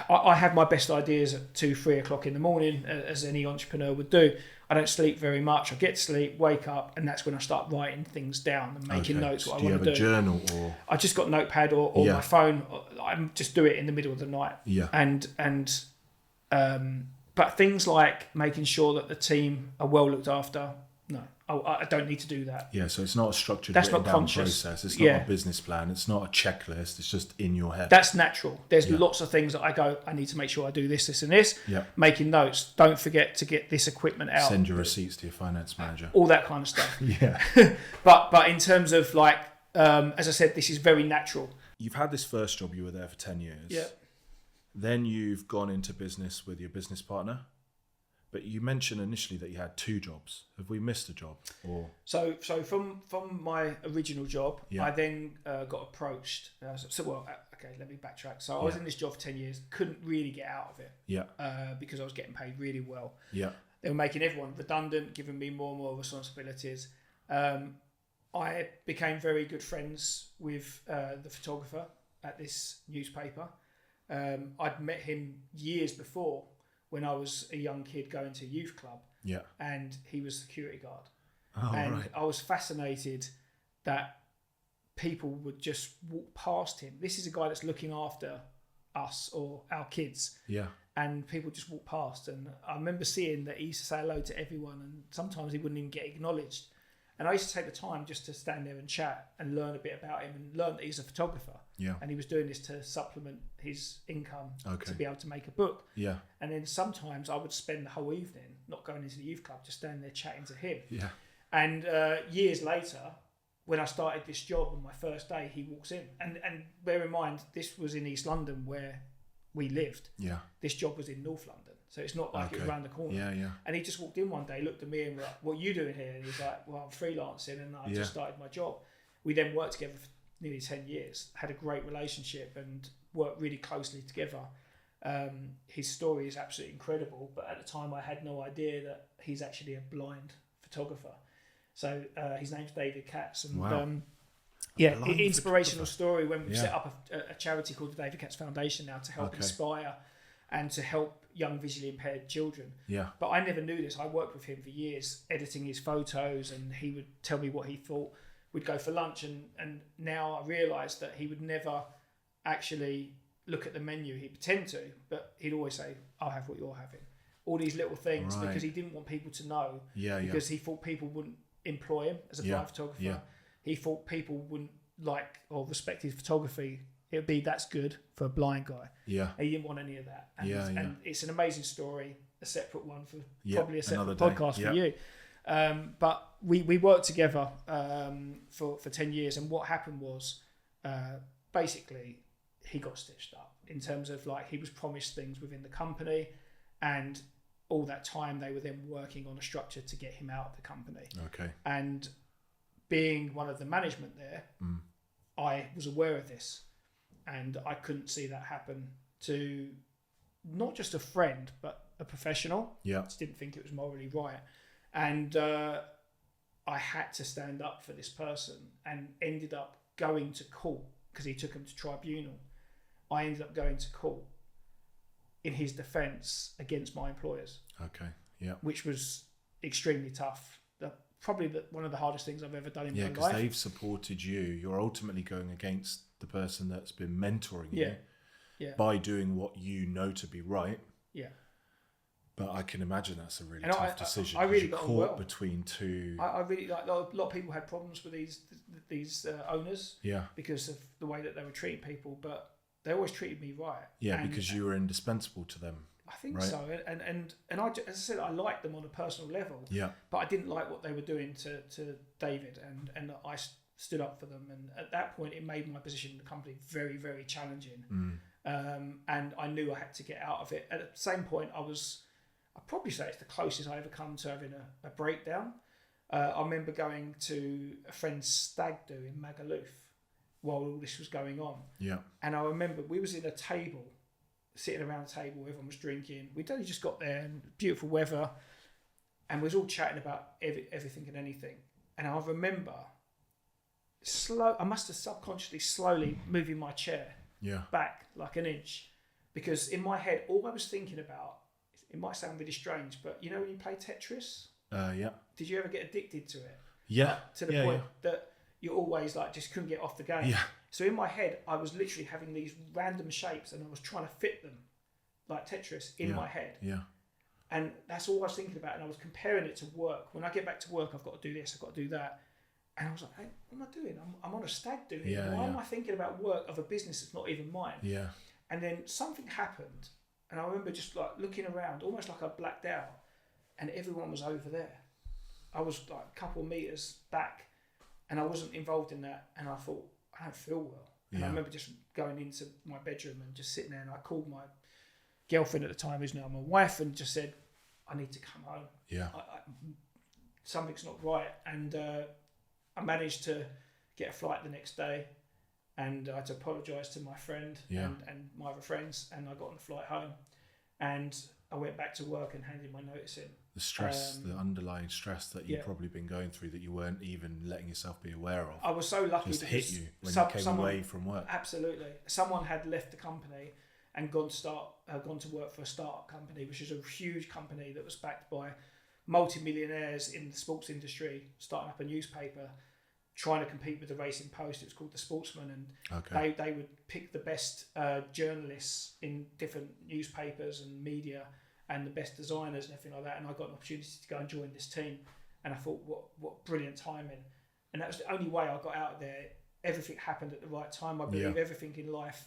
I have my best ideas at 2-3 o'clock in the morning, as any entrepreneur would do. I don't sleep very much. I get to sleep, wake up, and that's when I start writing things down and making notes what I want to do. Do you have a journal or? I just got notepad or my phone. I just do it in the middle of the night. Yeah. But things like making sure that the team are well looked after, no, I don't need to do that. Yeah, so it's not a structured, that's written not down conscious process. It's not a business plan. It's not a checklist. It's just in your head. That's natural. There's lots of things that I go, I need to make sure I do this, and this. Yeah. Making notes. Don't forget to get this equipment out. Send your receipts to your finance manager. All that kind of stuff. Yeah. But in terms of like, as I said, this is very natural. You've had this first job. You were there for 10 years. Yeah. Then you've gone into business with your business partner. But you mentioned initially that you had 2 jobs. Have we missed a job? Or So from my original job, I then got approached. Okay, let me backtrack. So I was in this job for 10 years, couldn't really get out of it. Yeah. Because I was getting paid really well. Yeah. They were making everyone redundant, giving me more and more responsibilities. I became very good friends with the photographer at this newspaper. I'd met him years before, when I was a young kid going to a youth club, and he was security guard. Oh, and right. I was fascinated that people would just walk past him. This is a guy that's looking after us or our kids. Yeah. And people just walk past. And I remember seeing that he used to say hello to everyone, and sometimes he wouldn't even get acknowledged. And I used to take the time just to stand there and chat and learn a bit about him, and learn that he's a photographer. Yeah. And he was doing this to supplement his income to be able to make a book. Yeah. And then sometimes I would spend the whole evening not going into the youth club, just standing there chatting to him. Yeah. And years later, when I started this job on my first day, he walks in. And bear in mind, this was in East London where we lived. Yeah. This job was in North London. So it's not like it was around the corner. Yeah, yeah. And he just walked in one day, looked at me and was like, what are you doing here? And he's like, well, I'm freelancing and I just started my job. We then worked together for nearly 10 years, had a great relationship and worked really closely together. His story is absolutely incredible, but at the time I had no idea that he's actually a blind photographer. So his name's David Katz. And inspirational story when we've set up a charity called the David Katz Foundation now to help inspire and to help young visually impaired children. Yeah. But I never knew this. I worked with him for years, editing his photos, and he would tell me what he thought. We'd go for lunch, and now I realise that he would never actually look at the menu. He'd pretend to, but he'd always say, "I'll have what you're having." All these little things, because he didn't want people to know. Because he thought people wouldn't employ him as a blind photographer. Yeah. He thought people wouldn't like or respect his photography. It would be, that's good for a blind guy. Yeah. And he didn't want any of that. And, and it's an amazing story, a separate one for probably a separate podcast for you. But we worked together for 10 years, and what happened was basically he got stitched up in terms of, like, he was promised things within the company, and all that time they were then working on a structure to get him out of the company. Okay. And being one of the management there, I was aware of this, and I couldn't see that happen to not just a friend, but a professional. Yeah. I just didn't think it was morally right. And I had to stand up for this person, and ended up going to court because he took him to tribunal. I ended up going to court in his defence against my employers. Okay, yeah. Which was extremely tough. Probably one of the hardest things I've ever done in my life. Yeah, because they've supported you. You're ultimately going against the person that's been mentoring you by doing what you know to be right. Yeah. But I can imagine that's a really tough decision. I really got caught between two. I really, like, a lot of people had problems with these owners. Yeah. Because of the way that they were treating people, but they always treated me right. Yeah, because you were indispensable to them. I think so, and I, as I said, I liked them on a personal level. Yeah. But I didn't like what they were doing to David, and I stood up for them. And at that point, it made my position in the company very, very challenging. And I knew I had to get out of it. At the same point, I'd probably say it's the closest I ever come to having a breakdown. I remember going to a friend's stag do in Magaluf while all this was going on. Yeah. And I remember we was in a table, sitting around a table, everyone was drinking. We'd only just got there, and beautiful weather, and we was all chatting about everything and anything. And I remember I must have subconsciously slowly moving my chair back like an inch, because in my head, all I was thinking about, it might sound really strange, but you know when you play Tetris? Yeah. Did you ever get addicted to it? Yeah. To the point that you always just couldn't get off the game. Yeah. So in my head, I was literally having these random shapes, and I was trying to fit them like Tetris in my head. Yeah. And that's all I was thinking about, and I was comparing it to work. When I get back to work, I've got to do this, I've got to do that. And I was like, hey, what am I doing? I'm on a stag do here. Why am I thinking about work of a business that's not even mine? Yeah. And then something happened, and I remember just looking around, almost like I blacked out, and everyone was over there. I was a couple of meters back, and I wasn't involved in that. And I thought, I don't feel well. And I remember just going into my bedroom and just sitting there, and I called my girlfriend at the time, who's now my wife, and just said, I need to come home. Yeah. Something's not right. And I managed to get a flight the next day, and I had to apologise to my friend and my other friends, and I got on the flight home, and I went back to work and handed my notice in. The stress, the underlying stress that you've probably been going through that you weren't even letting yourself be aware of. I was so lucky. Just hit you when you came away from work. Absolutely. Someone had left the company and gone to work for a startup company, which is a huge company that was backed by multi-millionaires in the sports industry, starting up a newspaper, trying to compete with the Racing Post. It was called The Sportsman, and they would pick the best journalists in different newspapers and media, and the best designers and everything like that. And I got an opportunity to go and join this team, and I thought, what brilliant timing. And that was the only way I got out of there. Everything happened at the right time. I believe everything in life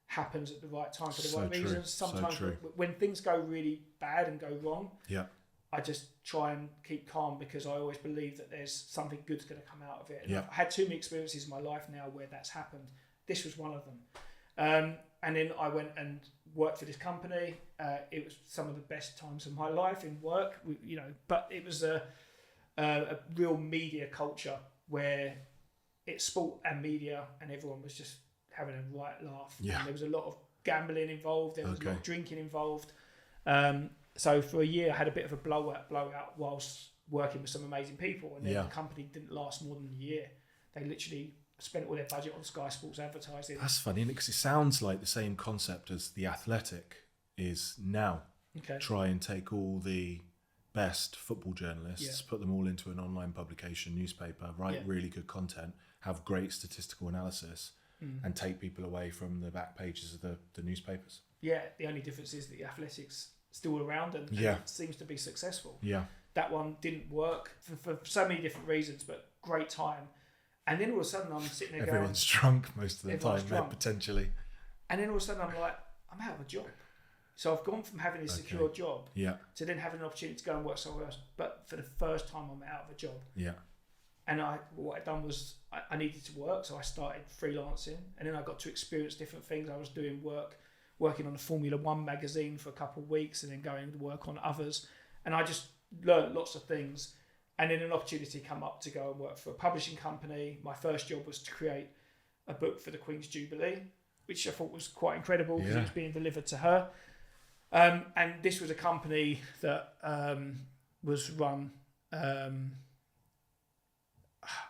happens at the right time for the right reasons. Sometimes when things go really bad and go wrong, I just try and keep calm, because I always believe that there's something good's going to come out of it. And I've had too many experiences in my life now where that's happened. This was one of them. And then I went and worked for this company. It was some of the best times of my life in work, but it was a real media culture where it's sport and media, and everyone was just having a right laugh. Yeah. And there was a lot of gambling involved. There was a lot of drinking involved. So for a year, I had a bit of a blowout whilst working with some amazing people. And then the company didn't last more than a year. They literally spent all their budget on Sky Sports advertising. That's funny, because it sounds like the same concept as The Athletic. is now Okay. try and take all the best football journalists, put them all into an online publication, newspaper, write really good content, have great statistical analysis, and take people away from the back pages of the newspapers. Yeah, the only difference is that the Athletic's still around and it seems to be successful. Yeah. That one didn't work for so many different reasons, but great time. And then all of a sudden I'm sitting there Everyone's drunk most of the time, drunk. potentially. And then all of a sudden I'm like, I'm out of a job. So I've gone from having a secure job to then having an opportunity to go and work somewhere else. But for the first time I'm out of a job. Yeah. And what I'd done was I needed to work, so I started freelancing. And then I got to experience different things. I was doing working on the Formula One magazine for a couple of weeks and then going to work on others. And I just learned lots of things. And then an opportunity came up to go and work for a publishing company. My first job was to create a book for the Queen's Jubilee, which I thought was quite incredible because it was being delivered to her. And this was a company that was run...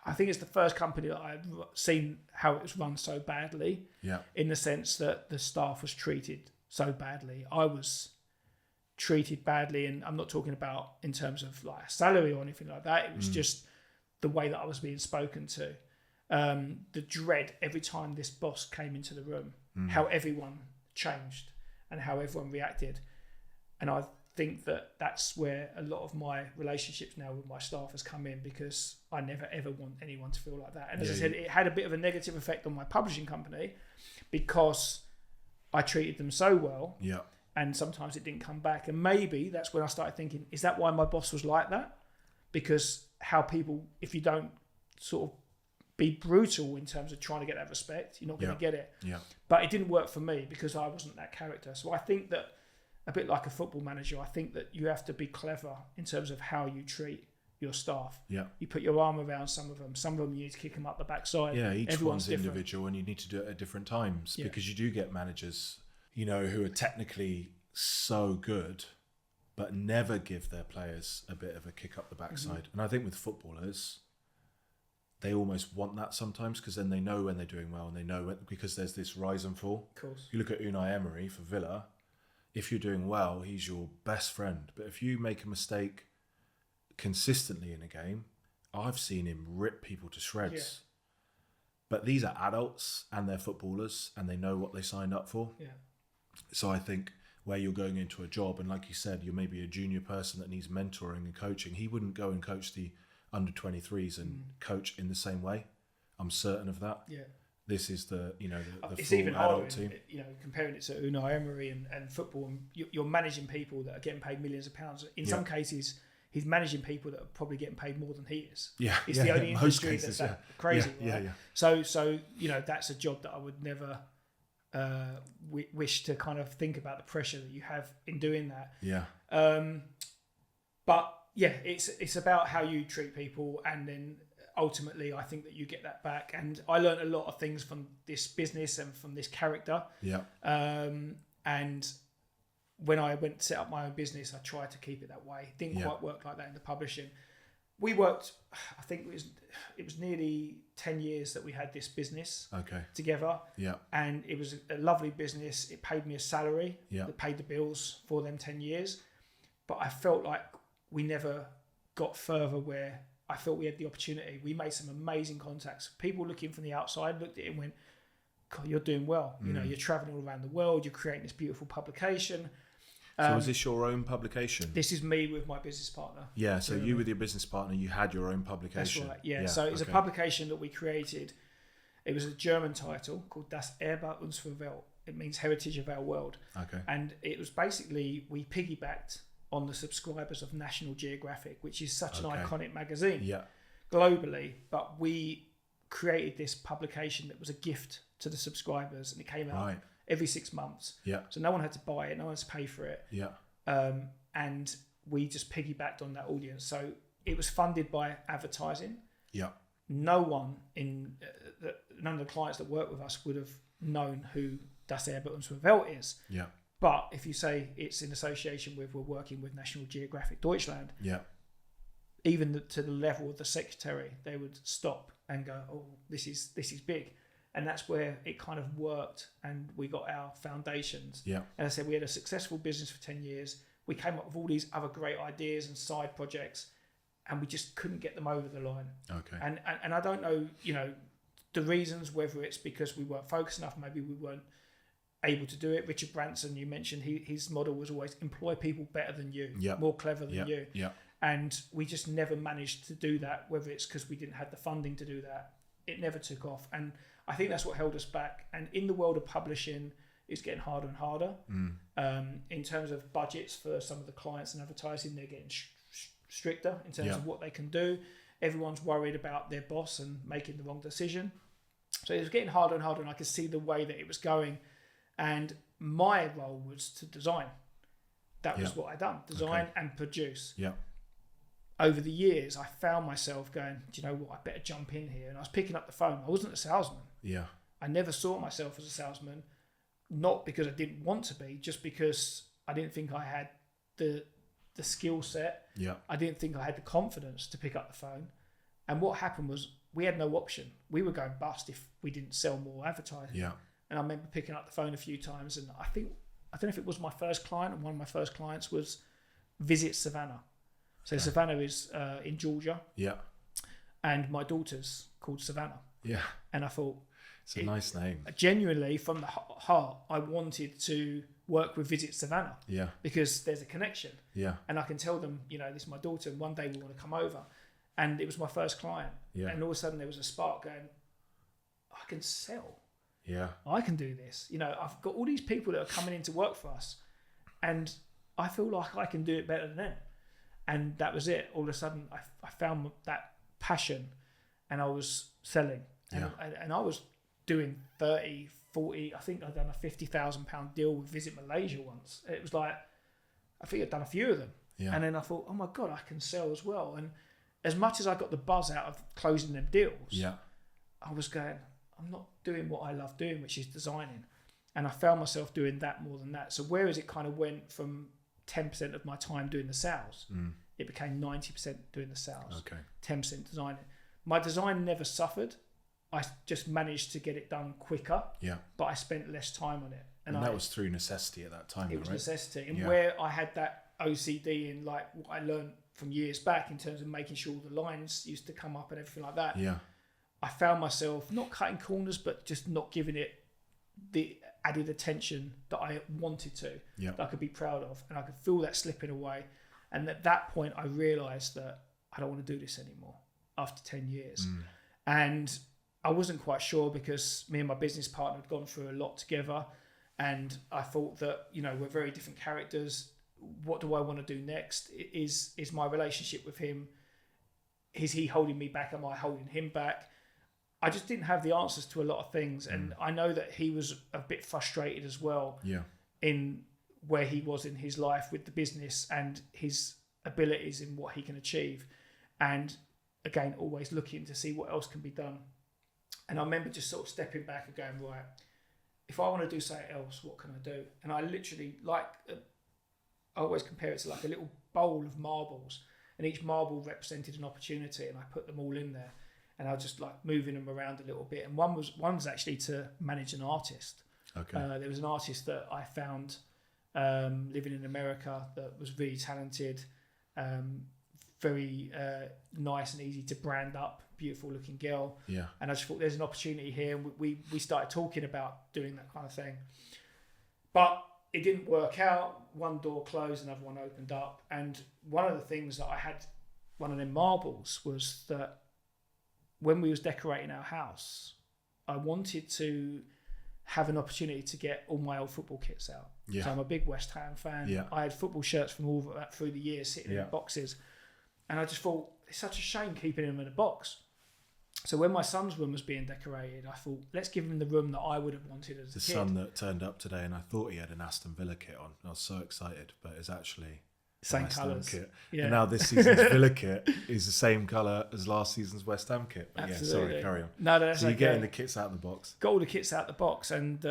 I think it's the first company that I've seen how it was run so badly. Yeah. In the sense that the staff was treated so badly. I was treated badly, and I'm not talking about in terms of like a salary or anything like that. It was just the way that I was being spoken to. The dread every time this boss came into the room, how everyone changed and how everyone reacted. And I think that that's where a lot of my relationships now with my staff has come in, because I never ever want anyone to feel like that. And as I said, it had a bit of a negative effect on my publishing company because I treated them so well. Yeah. And sometimes it didn't come back. And maybe that's when I started thinking, is that why my boss was like that? Because how people, if you don't sort of be brutal in terms of trying to get that respect, you're not going to get it. Yeah. But it didn't work for me because I wasn't that character. So I think that a bit like a football manager, I think that you have to be clever in terms of how you treat your staff. Yeah. You put your arm around some of them. Some of them you need to kick them up the backside. Yeah, each one's individual and you need to do it at different times because you do get managers, you know, who are technically so good but never give their players a bit of a kick up the backside. And I think with footballers, they almost want that sometimes because then they know when they're doing well and they know when, because there's this rise and fall. Of course. You look at Unai Emery for Villa, if you're doing well, he's your best friend. But if you make a mistake consistently in a game, I've seen him rip people to shreds. Yeah. But these are adults and they're footballers and they know what they signed up for. Yeah. So I think where you're going into a job and like you said, you're maybe a junior person that needs mentoring and coaching, he wouldn't go and coach the under 23s and coach in the same way. I'm certain of that. Yeah. This is the it's full even adult team. Comparing it to Unai Emery and football, and you're managing people that are getting paid millions of pounds. In some cases, he's managing people that are probably getting paid more than he is. Yeah, it's the only industry that's crazy. Yeah, right? Yeah. So that's a job that I would never wish to kind of think about the pressure that you have in doing that. Yeah. But yeah, it's about how you treat people, and then ultimately I think that you get that back. And I learned a lot of things from this business and from this character. Yeah. And when I went to set up my own business, I tried to keep it that way. It didn't quite work like that in the publishing. We worked, I think it was nearly 10 years that we had this business together. Yeah. And it was a lovely business. It paid me a salary. Yeah. It paid the bills for them 10 years. But I felt like we never got further where I felt we had the opportunity. We made some amazing contacts. People looking from the outside looked at it and went, God, you're doing well. You know, you're traveling all around the world. You're creating this beautiful publication. So is this your own publication? This is me with my business partner. Yeah, so you with your business partner, you had your own publication. That's right, yeah. So it was a publication that we created. It was a German title called Das Erbe unserer Welt. It means Heritage of Our World. Okay. And it was basically, we piggybacked on the subscribers of National Geographic, which is such an iconic magazine globally. But we created this publication that was a gift to the subscribers, and it came out every 6 months. Yeah. So no one had to buy it, no one had to pay for it. Yeah. And we just piggybacked on that audience. So it was funded by advertising. Yeah. No one none of the clients that work with us would have known who Das Erbe unserer Welt is. Yeah. But if you say it's in association with, we're working with National Geographic Deutschland, even to the level of the secretary, they would stop and go, "Oh, this is big," And that's where it kind of worked, and we got our foundations. Yeah. And I said we had a successful business for 10 years. We came up with all these other great ideas and side projects, and we just couldn't get them over the line. Okay. And I don't know, the reasons, whether it's because we weren't focused enough, maybe we weren't able to do it. Richard Branson, you mentioned, his model was always employ people better than you, more clever than you. Yeah. And we just never managed to do that, whether it's because we didn't have the funding to do that. It never took off. And I think that's what held us back. And in the world of publishing, it's getting harder and harder. In terms of budgets for some of the clients and advertising, they're getting stricter in terms of what they can do. Everyone's worried about their boss and making the wrong decision. So it was getting harder and harder, and I could see the way that it was going. And my role was to design. That was what I'd done, design and produce. Yeah. Over the years, I found myself going, do you know what, I better jump in here. And I was picking up the phone. I wasn't a salesman. Yeah. I never saw myself as a salesman, not because I didn't want to be, just because I didn't think I had the skill set. Yeah. I didn't think I had the confidence to pick up the phone. And what happened was we had no option. We were going bust if we didn't sell more advertising. Yeah. And I remember picking up the phone a few times, and I don't know if it was my first client, and one of my first clients was Visit Savannah. So Savannah is in Georgia. Yeah. And my daughter's called Savannah. Yeah. And I thought, it's a nice name. Genuinely, from the heart, I wanted to work with Visit Savannah. Yeah. Because there's a connection. Yeah. And I can tell them, this is my daughter, and one day we want to come over. And it was my first client. Yeah. And all of a sudden there was a spark going, I can sell. Yeah. I can do this. I've got all these people that are coming in to work for us, and I feel like I can do it better than them. And that was it. All of a sudden, I found that passion, and I was selling. And I was doing 30, 40, I think I'd done a £50,000 deal with Visit Malaysia once. It was like, I think I'd done a few of them. Yeah. And then I thought, oh my God, I can sell as well. And as much as I got the buzz out of closing them deals, I was going, I'm not doing what I love doing, which is designing. And I found myself doing that more than that. So whereas it kind of went from 10% of my time doing the sales, it became 90% doing the sales, 10% designing. My design never suffered. I just managed to get it done quicker, but I spent less time on it. And that was through necessity at that time, it was right? necessity. And where I had that OCD in, like what I learned from years back in terms of making sure all the lines used to come up and everything like that, I found myself not cutting corners, but just not giving it the added attention that I wanted to, that I could be proud of. And I could feel that slipping away. And at that point, I realised that I don't want to do this anymore after 10 years. And I wasn't quite sure, because me and my business partner had gone through a lot together. And I thought that, we're very different characters. What do I want to do next? Is my relationship with him, is he holding me back? Am I holding him back? I just didn't have the answers to a lot of things. And I know that he was a bit frustrated as well in where he was in his life with the business and his abilities in what he can achieve. And again, always looking to see what else can be done. And I remember just sort of stepping back and going, right, if I want to do something else, what can I do? And I literally, I always compare it to like a little bowl of marbles, and each marble represented an opportunity, and I put them all in there. And I was just like moving them around a little bit. And one was actually to manage an artist. There was an artist that I found living in America that was really talented, very nice and easy to brand up, beautiful looking girl. And I just thought there's an opportunity here. And we started talking about doing that kind of thing. But it didn't work out. One door closed, another one opened up. And one of the things that I had, one of them marbles, was that when we was decorating our house, I wanted to have an opportunity to get all my old football kits out. So I'm a big West Ham fan. I had football shirts from all through the years sitting in boxes. And I just thought, it's such a shame keeping them in a box. So when my son's room was being decorated, I thought, let's give him the room that I would have wanted as a kid. The son that turned up today, and I thought he had an Aston Villa kit on. I was so excited, but it's actually same colours. Kit. And now this season's Villa kit is the same colour as last season's West Ham kit. But sorry, carry on. No, that's so you're getting the kits out of the box. Got all the kits out of the box, and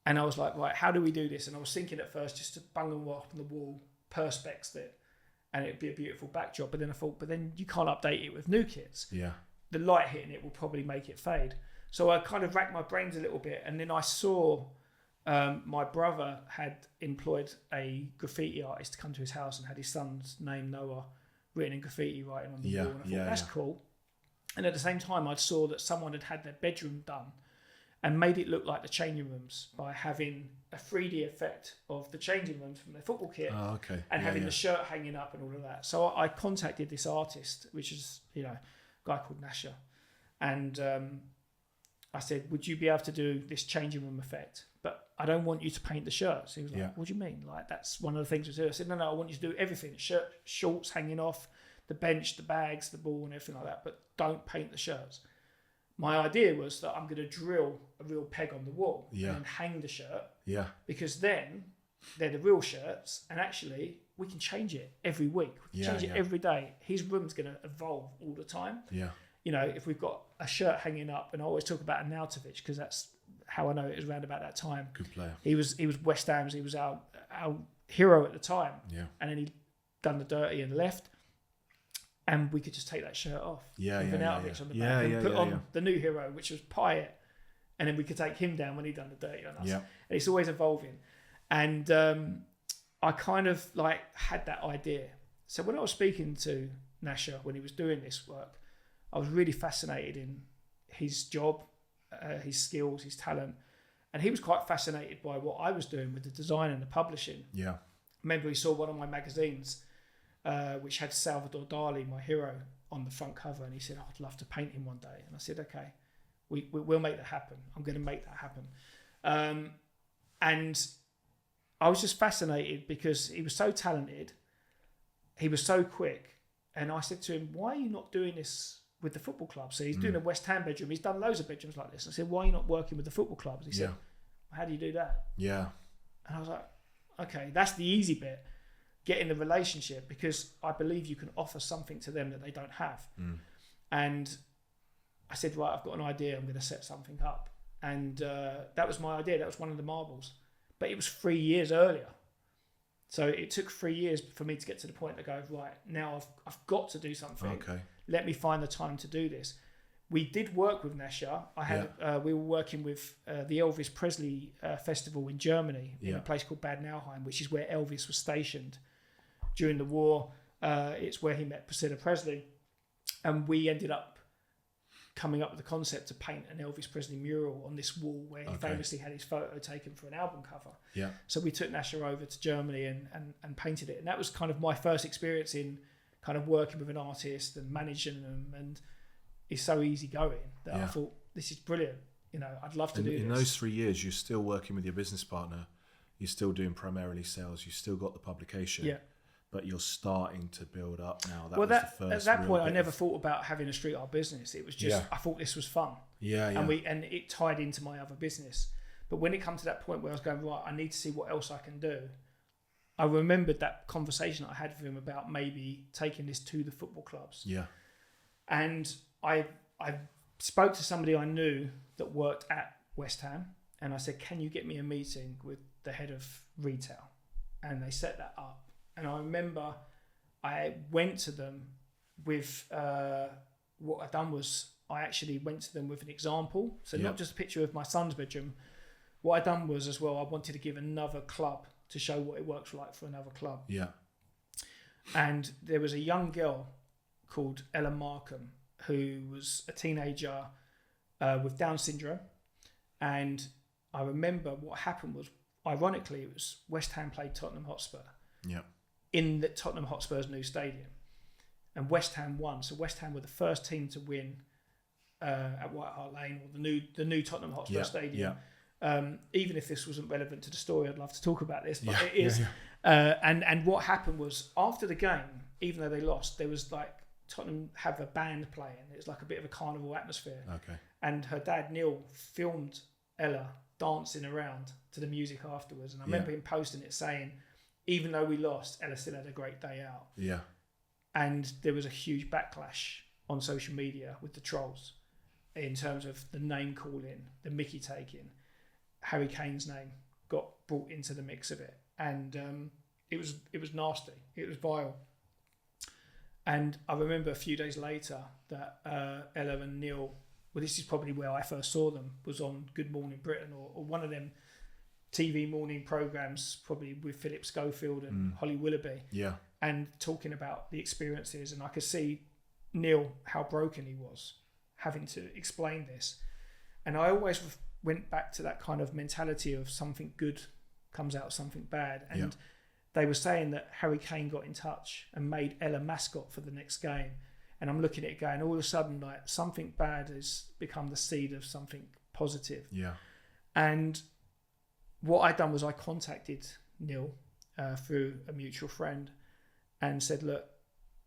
I was like, right, how do we do this? And I was thinking at first just to bung them up on the wall, perspex it, and it'd be a beautiful backdrop. But then I thought, but then you can't update it with new kits. The light hitting it will probably make it fade. So I kind of racked my brains a little bit, and then I saw my brother had employed a graffiti artist to come to his house and had his son's name, Noah, written in graffiti writing on the wall. And I thought, that's cool. And at the same time, I saw that someone had their bedroom done and made it look like the changing rooms by having a 3D effect of the changing rooms from their football kit and having the shirt hanging up and all of that. So I contacted this artist, which is, a guy called Nasher. And I said, would you be able to do this changing room effect? But I don't want you to paint the shirts. He was like, what do you mean? Like, that's one of the things we do. I said, no, I want you to do everything. Shirt, shorts hanging off, the bench, the bags, the ball and everything like that. But don't paint the shirts. My idea was that I'm going to drill a real peg on the wall and then hang the shirt. Yeah. Because then they're the real shirts, and actually we can change it every week. We can change it every day. His room's going to evolve all the time. Yeah. If we've got a shirt hanging up, and I always talk about Arnautovic because that's how I know it was around about that time. Good player. He was West Ham's. He was our hero at the time. Yeah. And then he done the dirty and left. And we could just take that shirt off. With Arnautovic on the back and put on the new hero, which was Pyatt. And then we could take him down when he'd done the dirty on us. Yeah. And it's always evolving. And I kind of had that idea. So when I was speaking to Nasher when he was doing this work, I was really fascinated in his job, his skills, his talent. And he was quite fascinated by what I was doing with the design and the publishing. Yeah. I remember he saw one of my magazines, which had Salvador Dali, my hero, on the front cover. And he said, I'd love to paint him one day. And I said, okay, we'll make that happen. I'm going to make that happen. And I was just fascinated because he was so talented. He was so quick. And I said to him, why are you not doing this with the football club? So he's doing a West Ham bedroom. He's done loads of bedrooms like this. I said, why are you not working with the football clubs? He said, how do you do that? Yeah. And I was like, okay, that's the easy bit. Get in the relationship, because I believe you can offer something to them that they don't have. And I said, right, I've got an idea. I'm going to set something up. And that was my idea. That was one of the marbles. But it was 3 years earlier. So it took 3 years for me to get to the point to go, right, now I've got to do something. Okay. Let me find the time to do this. We did work with Nasher. We were working with the Elvis Presley festival in Germany in a place called Bad Nauheim, which is where Elvis was stationed during the war. It's where he met Priscilla Presley. And we ended up coming up with the concept to paint an Elvis Presley mural on this wall where he famously had his photo taken for an album cover. Yeah. So we took Nasher over to Germany and painted it. And that was kind of my first experience in kind of working with an artist and managing them. And it's so easygoing that I thought, this is brilliant. I'd love to do this. In those 3 years, you're still working with your business partner. You're still doing primarily sales. You've still got the publication. Yeah. But you're starting to build up now. At that point, I never thought about having a street art business. It was just, I thought this was fun. Yeah. And it tied into my other business. But when it come to that point where I was going, right, I need to see what else I can do. I remembered that conversation I had with him about maybe taking this to the football clubs. Yeah. And I spoke to somebody I knew that worked at West Ham. And I said, can you get me a meeting with the head of retail? And they set that up. And I remember I went to them with, what I'd done was I actually went to them with an example. So not just a picture of my son's bedroom. What I'd done was as well, I wanted to give another club to show what it works like for another club. Yeah. And there was a young girl called Ella Markham who was a teenager with Down syndrome. And I remember what happened was, ironically, it was West Ham played Tottenham Hotspur. Yeah. In the Tottenham Hotspur's new stadium, and West Ham won. So West Ham were the first team to win at White Hart Lane, or the new Tottenham Hotspur stadium. Yeah. Even if this wasn't relevant to the story, I'd love to talk about this, but it is. And what happened was, after the game, even though they lost, there was Tottenham have a band playing. It's like a bit of a carnival atmosphere. Okay. And her dad Neil filmed Ella dancing around to the music afterwards, and I remember him posting it saying, even though we lost, Ella still had a great day out. Yeah. And there was a huge backlash on social media with the trolls in terms of the name calling, the Mickey taking. Harry Kane's name got brought into the mix of it. And it was nasty. It was vile. And I remember a few days later that Ella and Neil well, this is probably where I first saw them, was on Good Morning Britain or one of them TV morning programmes, probably with Philip Schofield and Holly Willoughby. Yeah. And talking about the experiences. And I could see Neil, how broken he was, having to explain this. And I always went back to that kind of mentality of something good comes out of something bad. And they were saying that Harry Kane got in touch and made Ella mascot for the next game. And I'm looking at it going, all of a sudden, like, something bad has become the seed of something positive. Yeah. And what I'd done was I contacted Neil through a mutual friend and said, look,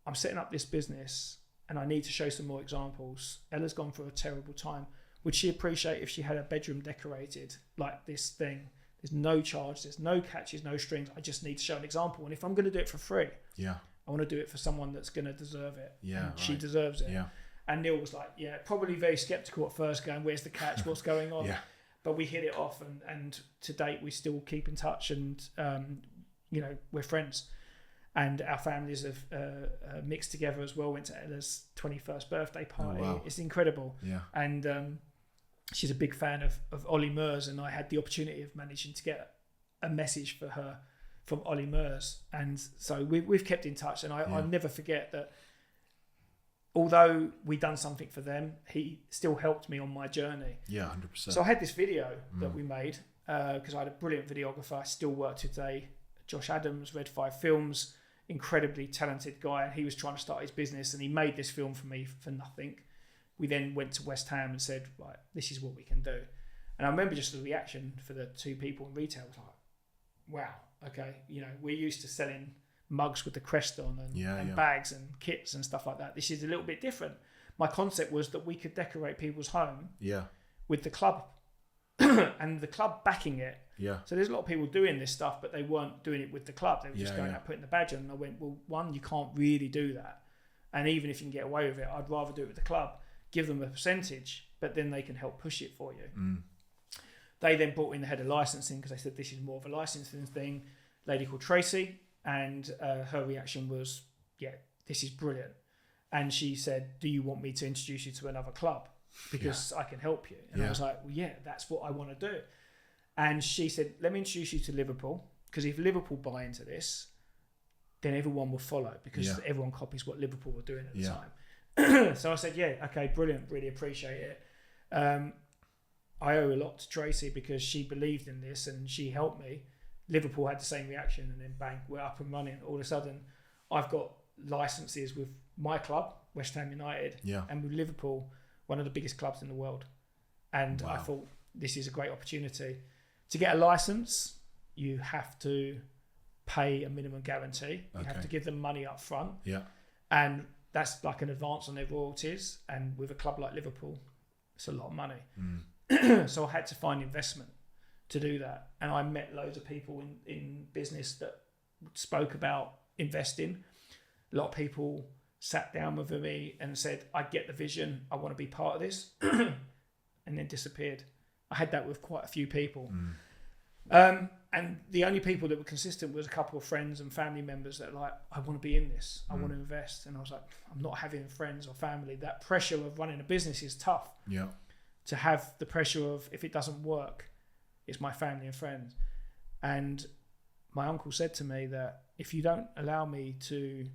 I'm setting up this business and I need to show some more examples. Ella's gone through a terrible time. Would she appreciate if she had her bedroom decorated like this thing? There's no charge, there's no catches, no strings. I just need to show an example. And if I'm going to do it for free, I want to do it for someone that's going to deserve it. Yeah, and she deserves it. Yeah. And Neil was like, probably very skeptical at first, going, where's the catch? What's going on? But we hit it off, and to date, we still keep in touch, and we're friends. And our families have mixed together as well. Went to Ella's 21st birthday party. Oh, wow. It's incredible. Yeah. And she's a big fan of Ollie Murs, and I had the opportunity of managing to get a message for her from Ollie Murs. And so we've kept in touch, and I'll never forget that although we'd done something for them, he still helped me on my journey. Yeah, 100%. So I had this video that we made because I had a brilliant videographer. I still work today. Josh Adams, Red 5 Films, incredibly talented guy, and he was trying to start his business, and he made this film for me for nothing. We then went to West Ham and said, right, this is what we can do. And I remember just the reaction for the two people in retail was like, wow, okay, we're used to selling mugs with the crest on and bags and kits and stuff like that. This is a little bit different. My concept was that we could decorate people's home with the club and the club backing it. Yeah. So there's a lot of people doing this stuff, but they weren't doing it with the club. They were just going out putting the badge on. And I went, well, one, you can't really do that. And even if you can get away with it, I'd rather do it with the club. Give them a percentage, but then they can help push it for you. They then brought in the head of licensing because they said this is more of a licensing thing. A lady called Tracy, and her reaction was, this is brilliant. And she said, do you want me to introduce you to another club? Because I can help you. And I was like, well, that's what I want to do. And she said, let me introduce you to Liverpool, because if Liverpool buy into this, then everyone will follow, because everyone copies what Liverpool were doing at the time. So I said, okay, brilliant, really appreciate it. I owe a lot to Tracy because she believed in this and she helped me. Liverpool had the same reaction, and then bang, we're up and running. All of a sudden, I've got licenses with my club, West Ham United, and with Liverpool, one of the biggest clubs in the world. And I thought, this is a great opportunity. To get a license, you have to pay a minimum guarantee. You have to give them money up front. And that's like an advance on their royalties. And with a club like Liverpool, it's a lot of money. So I had to find investment to do that. And I met loads of people in business that spoke about investing. A lot of people sat down with me and said, I get the vision, I want to be part of this, and then disappeared. I had that with quite a few people. And the only people that were consistent was a couple of friends and family members that like, I want to be in this, I want to invest. And I was like, I'm not having friends or family. That pressure of running a business is tough. To have the pressure of, if it doesn't work, it's my family and friends. And my uncle said to me that if you don't allow me to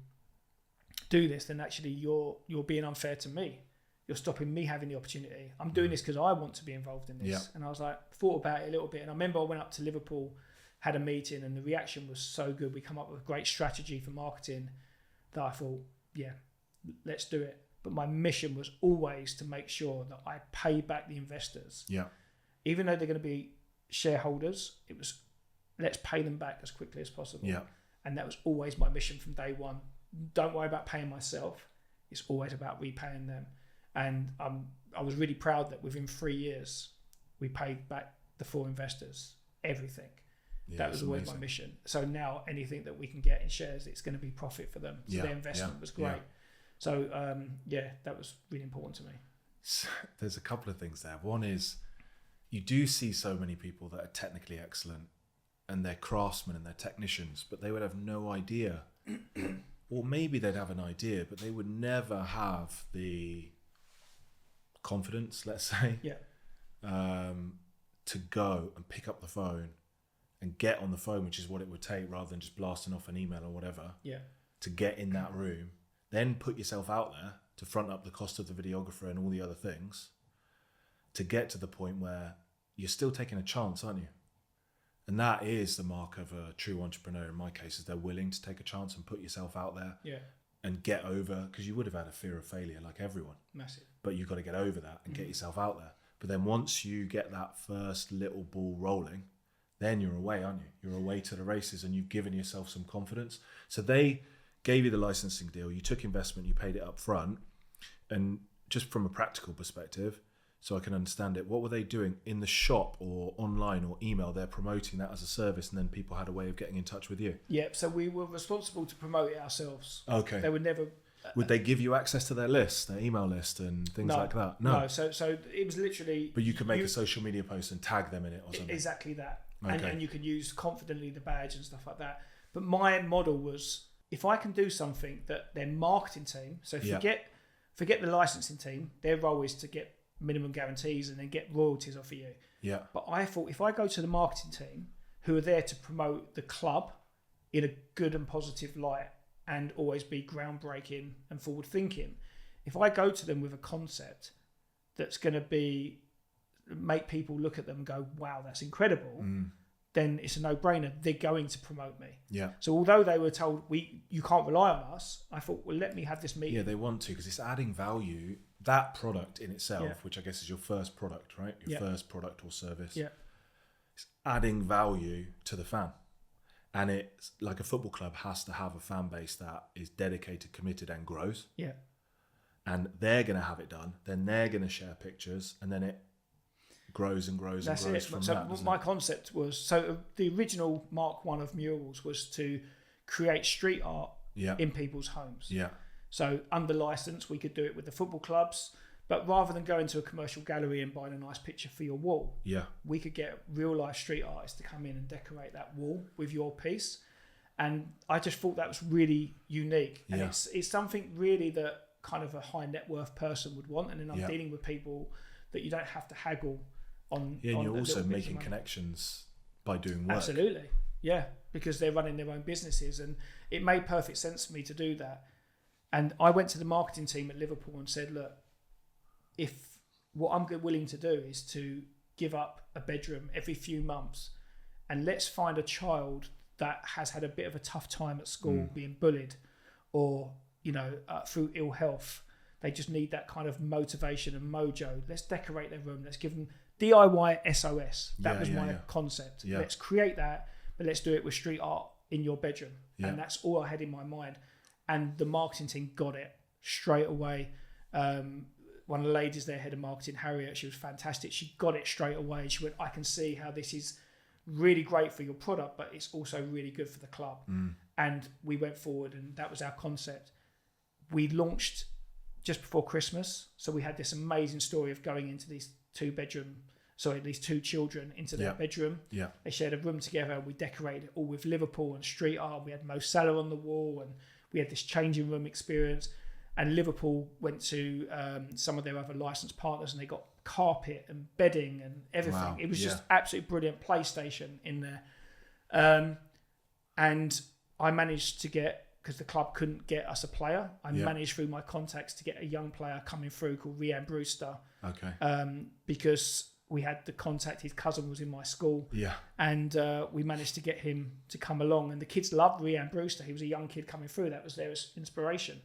do this, then actually you're being unfair to me. You're stopping me having the opportunity. I'm doing this because I want to be involved in this. And I was like, thought about it a little bit. And I remember I went up to Liverpool, had a meeting, and the reaction was so good. We come up with a great strategy for marketing that I thought, let's do it. But my mission was always to make sure that I pay back the investors. Even though they're going to be shareholders, it was, let's pay them back as quickly as possible. And that was always my mission from day one. Don't worry about paying myself. It's always about repaying them. And I was really proud that within 3 years, we paid back the 4 investors, everything. That was always my mission. So now anything that we can get in shares, it's going to be profit for them. So their investment was great. So that was really important to me. So there's a couple of things there. One is, you do see so many people that are technically excellent and they're craftsmen and they're technicians, but they would have no idea. Or maybe they'd have an idea, but they would never have the confidence, let's say, Yeah. to go and pick up the phone and get on the phone, which is what it would take, rather than just blasting off an email or whatever. Yeah. To get in that room, then put yourself out there to front up the cost of the videographer and all the other things, to get to the point where you're still taking a chance, aren't you? And that is the mark of a true entrepreneur in my case, is they're willing to take a chance and put yourself out there. Yeah. And get over, because you would have had a fear of failure like everyone. Massive. But you've got to get over that and get yourself out there. But then once you get that first little ball rolling, then you're away, aren't you? You're away to the races and you've given yourself some confidence. So they gave you the licensing deal, you took investment, you paid it up front. And just from a practical perspective, so I can understand it, what were they doing in the shop or online or email? They're promoting that as a service, and then people had a way of getting in touch with you. Yeah, so we were responsible to promote it ourselves. Okay. They would never... Would they give you access to their list, their email list and things like that? No, so it was literally... But you could make a social media post and tag them in it or something? Exactly that. Okay. And you could use confidently the badge and stuff like that. But my model was, if I can do something that their marketing team... So forget the licensing team, their role is to get minimum guarantees and then get royalties off of you. Yeah. But I thought if I go to the marketing team who are there to promote the club in a good and positive light and always be groundbreaking and forward thinking, if I go to them with a concept that's going to make people look at them and go, wow, that's incredible, then it's a no-brainer. They're going to promote me. Yeah. So although they were told you can't rely on us, I thought, well, let me have this meeting. Yeah, they want to, because it's adding value. That product in itself, which I guess is your first product, right? Your first product or service. Yeah. It's adding value to the fan. And it's like a football club has to have a fan base that is dedicated, committed and grows. Yeah. And they're going to have it done. Then they're going to share pictures and then it grows and grows and grows from that. So my concept was, the original Mark 1 of Murals was to create street art in people's homes. Yeah. So under license, we could do it with the football clubs, but rather than going to a commercial gallery and buying a nice picture for your wall, we could get real life street artists to come in and decorate that wall with your piece. And I just thought that was really unique. And it's something really that kind of a high net worth person would want. And then I'm dealing with people that you don't have to haggle on. Yeah, and you're also making connections by doing work. Absolutely. Yeah, because they're running their own businesses. And it made perfect sense for me to do that. And I went to the marketing team at Liverpool and said, look, if what I'm willing to do is to give up a bedroom every few months, and let's find a child that has had a bit of a tough time at school, being bullied or, through ill health. They just need that kind of motivation and mojo. Let's decorate their room. Let's give them DIY SOS. That was my concept. Yeah. Let's create that, but let's do it with street art in your bedroom. Yeah. And that's all I had in my mind. And the marketing team got it straight away. One of the ladies there, head of marketing, Harriet, she was fantastic. She got it straight away. She went, I can see how this is really great for your product, but it's also really good for the club. And we went forward, and that was our concept. We launched just before Christmas. So we had this amazing story of going into these these two children into their bedroom. Yeah. They shared a room together. We decorated it all with Liverpool and street art. We had Mo Salah on the wall, and we had this changing room experience. And Liverpool went to some of their other licensed partners, and they got carpet and bedding and everything. Wow. It was just absolutely brilliant. PlayStation in there. And I managed to get, because the club couldn't get us a player, I managed through my contacts to get a young player coming through called Rhian Brewster. Okay. Because we had the contact, his cousin was in my school. Yeah. And we managed to get him to come along. And the kids loved Rhian Brewster. He was a young kid coming through. That was their inspiration.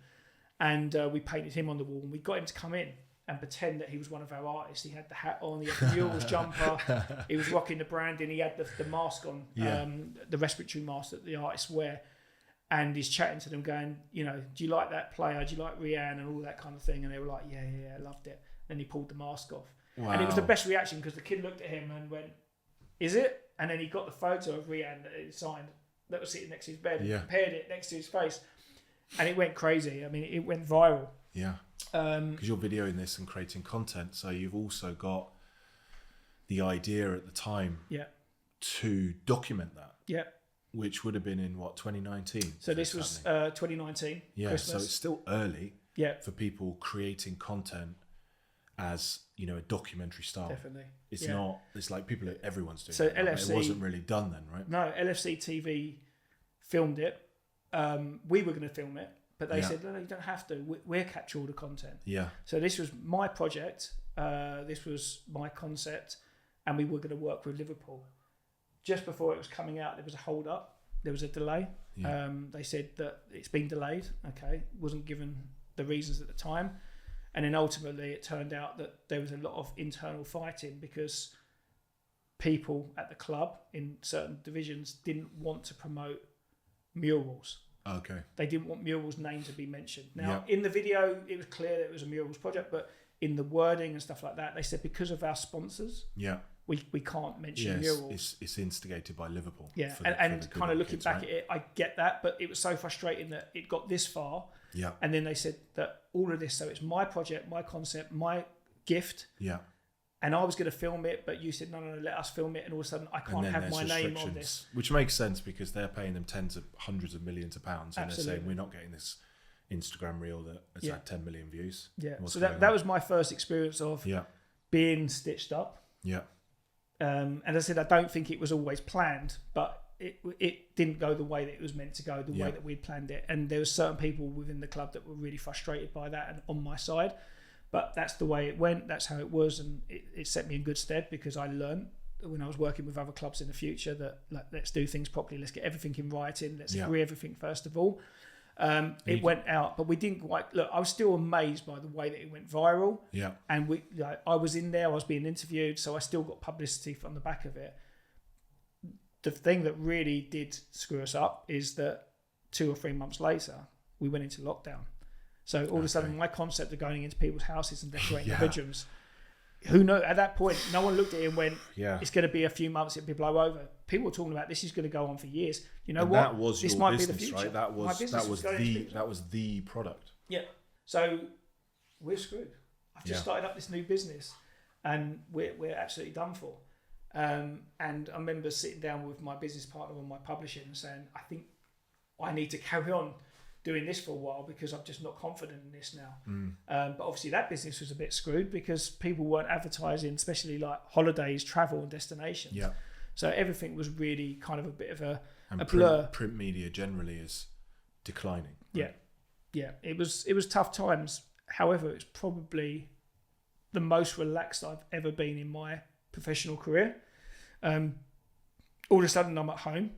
And we painted him on the wall, and we got him to come in and pretend that he was one of our artists. He had the hat on, he had the Murals jumper, he was rocking the branding, he had the mask on, the respiratory mask that the artists wear. And he's chatting to them going, do you like that player? Do you like Rhian? And all that kind of thing. And they were like, yeah, I loved it. Then he pulled the mask off. Wow. And it was the best reaction, because the kid looked at him and went, is it? And then he got the photo of Rhian that he signed that was sitting next to his bed and compared it next to his face. And it went crazy. I mean, it went viral. Yeah. Because you're videoing this and creating content. So you've also got the idea at the time to document that. Yeah. Which would have been in, 2019? So this was 2019, Yeah, Christmas. So it's still early for people creating content as, you know, a documentary style. Definitely. It's not. It's like everyone's doing. So it now, but LFC, it wasn't really done then, right? No, LFC TV filmed it. We were going to film it, but they said, no, you don't have to. We'll capture all the content. Yeah. So this was my project. This was my concept, and we were going to work with Liverpool. Just before it was coming out, there was a hold up. There was a delay. Yeah. They said that it's been delayed. Okay, wasn't given the reasons at the time. And then ultimately it turned out that there was a lot of internal fighting because people at the club in certain divisions didn't want to promote Murals. Okay. They didn't want Murals' name to be mentioned. Now, in the video, it was clear that it was a Murals project, but in the wording and stuff like that, they said because of our sponsors, we can't mention Murals. It's instigated by Liverpool. Yeah, and kind of looking back at it, I get that, but it was so frustrating that it got this far. Yeah. And then they said that all of this, so it's my project, my concept, my gift. Yeah. And I was going to film it, but you said, no, let us film it. And all of a sudden, I can't have my name on this. Which makes sense because they're paying them tens of hundreds of millions of pounds. And Absolutely. they're saying, we're not getting this Instagram reel that has had 10 million views. Yeah. So that was my first experience of being stitched up. Yeah. And as I said, I don't think it was always planned, but it didn't go the way that it was meant to go, the way that we'd planned it. And there were certain people within the club that were really frustrated by that and on my side. But that's the way it went. That's how it was. And it set me in good stead because I learned when I was working with other clubs in the future that let's do things properly. Let's get everything in writing. Let's agree everything first of all. It went out, but we didn't quite look. I was still amazed by the way that it went viral. Yeah, and I was in there. I was being interviewed, so I still got publicity from the back of it. The thing that really did screw us up is that 2 or 3 months later, we went into lockdown. So all of a sudden, my concept of going into people's houses and decorating the bedrooms. Who knows? At that point, no one looked at it and went, it's going to be a few months, it'll be blow over. People were talking about this is going to go on for years. You know what? That was this your might business, be the future. Right? That was the product. Yeah. So we're screwed. I've just started up this new business and we're absolutely done for. And I remember sitting down with my business partner on my publishing and saying, I think I need to carry on doing this for a while because I'm just not confident in this now. But obviously that business was a bit screwed because people weren't advertising, especially like holidays, travel and destinations. Yeah. So everything was really kind of a bit of a blur. Print media generally is declining. Right? Yeah. It was tough times. However, it's probably the most relaxed I've ever been in my professional career. All of a sudden I'm at home.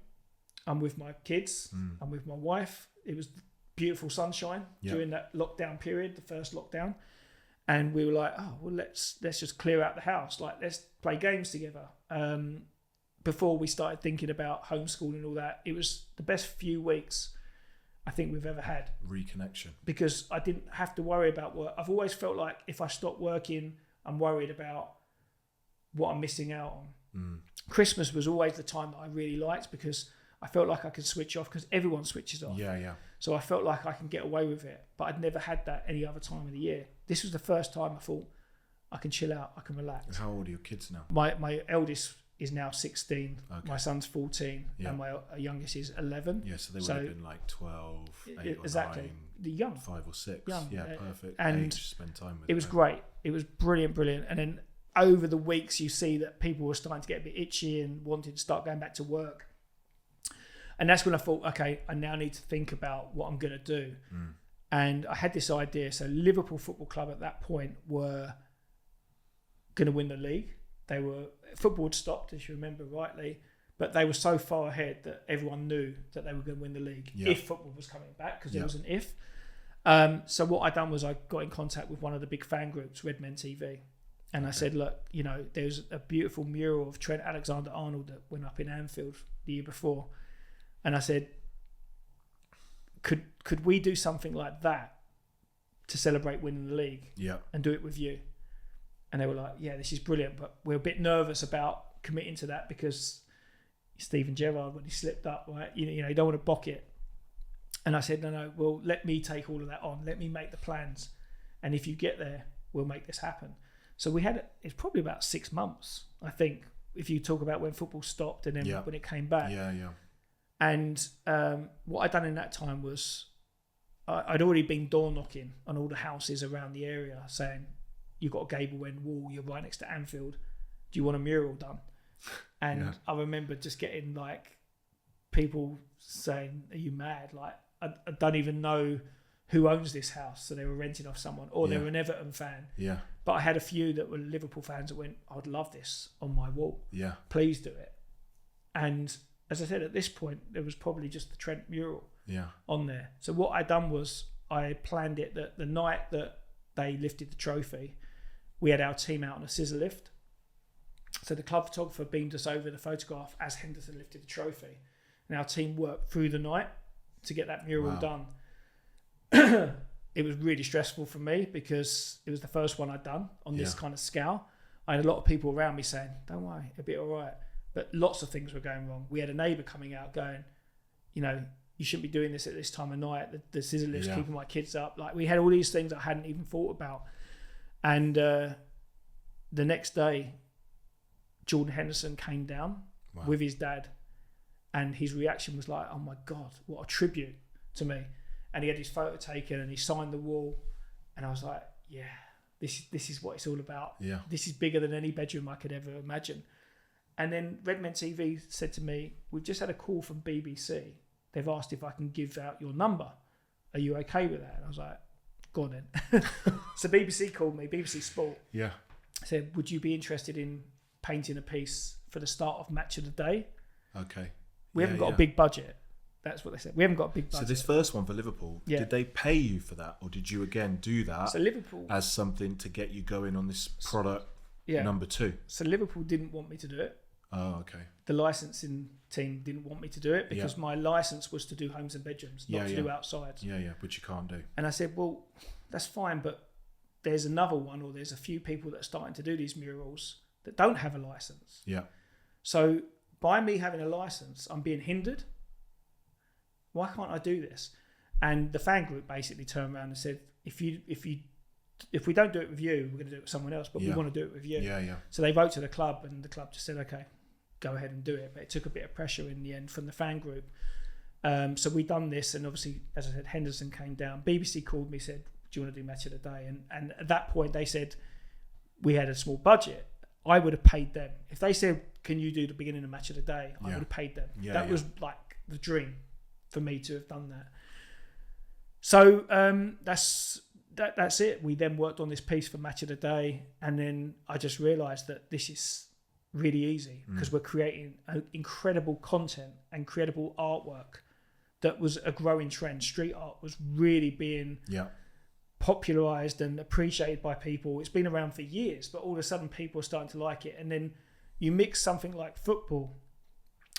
I'm with my kids. I'm with my wife. It was beautiful sunshine during that lockdown period, the first lockdown, and we were like, oh well, let's just clear out the house, like let's play games together. Before we started thinking about homeschooling and all that, it was the best few weeks I think we've ever had. Reconnection. Because I didn't have to worry about work. I've always felt like if I stop working, I'm worried about what I'm missing out on. Christmas was always the time that I really liked because I felt like I could switch off because everyone switches off. Yeah. So I felt like I can get away with it, but I'd never had that any other time of the year. This was the first time I thought I can chill out, I can relax. And how old are your kids now? My eldest is now 16, my son's 14, and my youngest is 11. Yeah, so they would have been like 12, 8 or exactly. 9, the young, 5 or 6. Young, perfect and age to spend time with. It was great. It was brilliant. And then over the weeks, you see that people were starting to get a bit itchy and wanted to start going back to work. And that's when I thought, okay, I now need to think about what I'm going to do. And I had this idea. So Liverpool Football Club at that point were going to win the league. Football had stopped, as you remember rightly, but they were so far ahead that everyone knew that they were going to win the league if football was coming back, because there was an if. So what I done was I got in contact with one of the big fan groups, Red Men TV. And I said, look, there's a beautiful mural of Trent Alexander-Arnold that went up in Anfield the year before. And I said, could we do something like that to celebrate winning the league and do it with you? And they were like, yeah, this is brilliant, but we're a bit nervous about committing to that because Steven Gerrard, when he slipped up, right, you don't want to bock it. And I said, no, well, let me take all of that on. Let me make the plans. And if you get there, we'll make this happen. So it's probably about 6 months, I think, if you talk about when football stopped and then when it came back. Yeah. And what I'd done in that time was I'd already been door knocking on all the houses around the area saying, you've got a gable end wall, you're right next to Anfield. Do you want a mural done? And I remember just getting like people saying, are you mad? Like, I don't even know who owns this house. So they were renting off someone, or they were an Everton fan. Yeah. But I had a few that were Liverpool fans that went, I'd love this on my wall. Yeah. Please do it. And as I said, at this point, there was probably just the Trent mural on there. So what I done was I planned it that the night that they lifted the trophy, we had our team out on a scissor lift. So the club photographer beamed us over the photograph as Henderson lifted the trophy. And our team worked through the night to get that mural done. It was really stressful for me because it was the first one I'd done on this kind of scale. I had a lot of people around me saying, don't worry, it'll be all right. But lots of things were going wrong. We had a neighbour coming out going, you know, you shouldn't be doing this at this time of night. The scissor lift's keeping my kids up. Like, we had all these things I hadn't even thought about. And the next day, Jordan Henderson came down with his dad, and his reaction was like, oh my God, what a tribute to me. And he had his photo taken and he signed the wall, and I was like, yeah, this is what it's all about. Yeah. This is bigger than any bedroom I could ever imagine. And then Redmen TV said to me, we've just had a call from BBC. They've asked if I can give out your number. Are you okay with that? And I was like, go on then. So BBC called me, BBC Sport. Yeah. Said, would you be interested in painting a piece for the start of Match of the Day? Okay. We haven't got a big budget. That's what they said. We haven't got a big budget. So this first one for Liverpool, did they pay you for that, or did you again do that Liverpool, as something to get you going on this product number 2? So Liverpool didn't want me to do it. Oh, okay. The licensing team didn't want me to do it because my license was to do homes and bedrooms, not to do outside. Yeah, which you can't do. And I said, well, that's fine, but there's another one, or there's a few people that are starting to do these murals that don't have a license. Yeah. So by me having a license, I'm being hindered. Why can't I do this? And the fan group basically turned around and said, if we don't do it with you, we're going to do it with someone else, but we want to do it with you. Yeah. So they wrote to the club, and the club just said, okay, go ahead and do it. But it took a bit of pressure in the end from the fan group. So we done this, and obviously, as I said, Henderson came down. BBC called me, said, do you want to do Match of the Day? And at that point, they said we had a small budget. I would have paid them. If they said, can you do the beginning of Match of the Day? I would have paid them. That was like the dream for me to have done that. So that's it. We then worked on this piece for Match of the Day, and then I just realised that this is really easy because we're creating incredible content and incredible artwork that was a growing trend. Street art was really being popularised and appreciated by people. It's been around for years, but all of a sudden people are starting to like it. And then you mix something like football,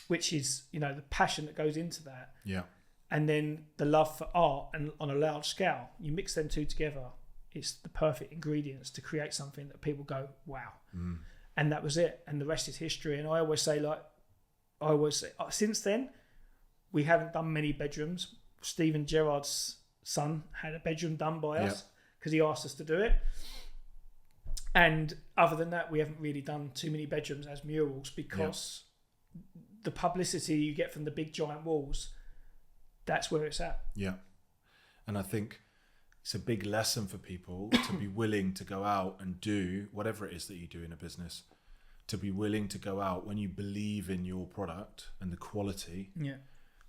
which is, you know, the passion that goes into that. Yeah. And then the love for art, and on a large scale, you mix them two together. It's the perfect ingredients to create something that people go, wow. And that was it. And the rest is history. And I always say, since then, we haven't done many bedrooms. Steven Gerrard's son had a bedroom done by us because he asked us to do it. And other than that, we haven't really done too many bedrooms as murals because the publicity you get from the big giant walls, that's where it's at. Yeah. And I think it's a big lesson for people to be willing to go out and do whatever it is that you do in a business, to be willing to go out when you believe in your product and the quality,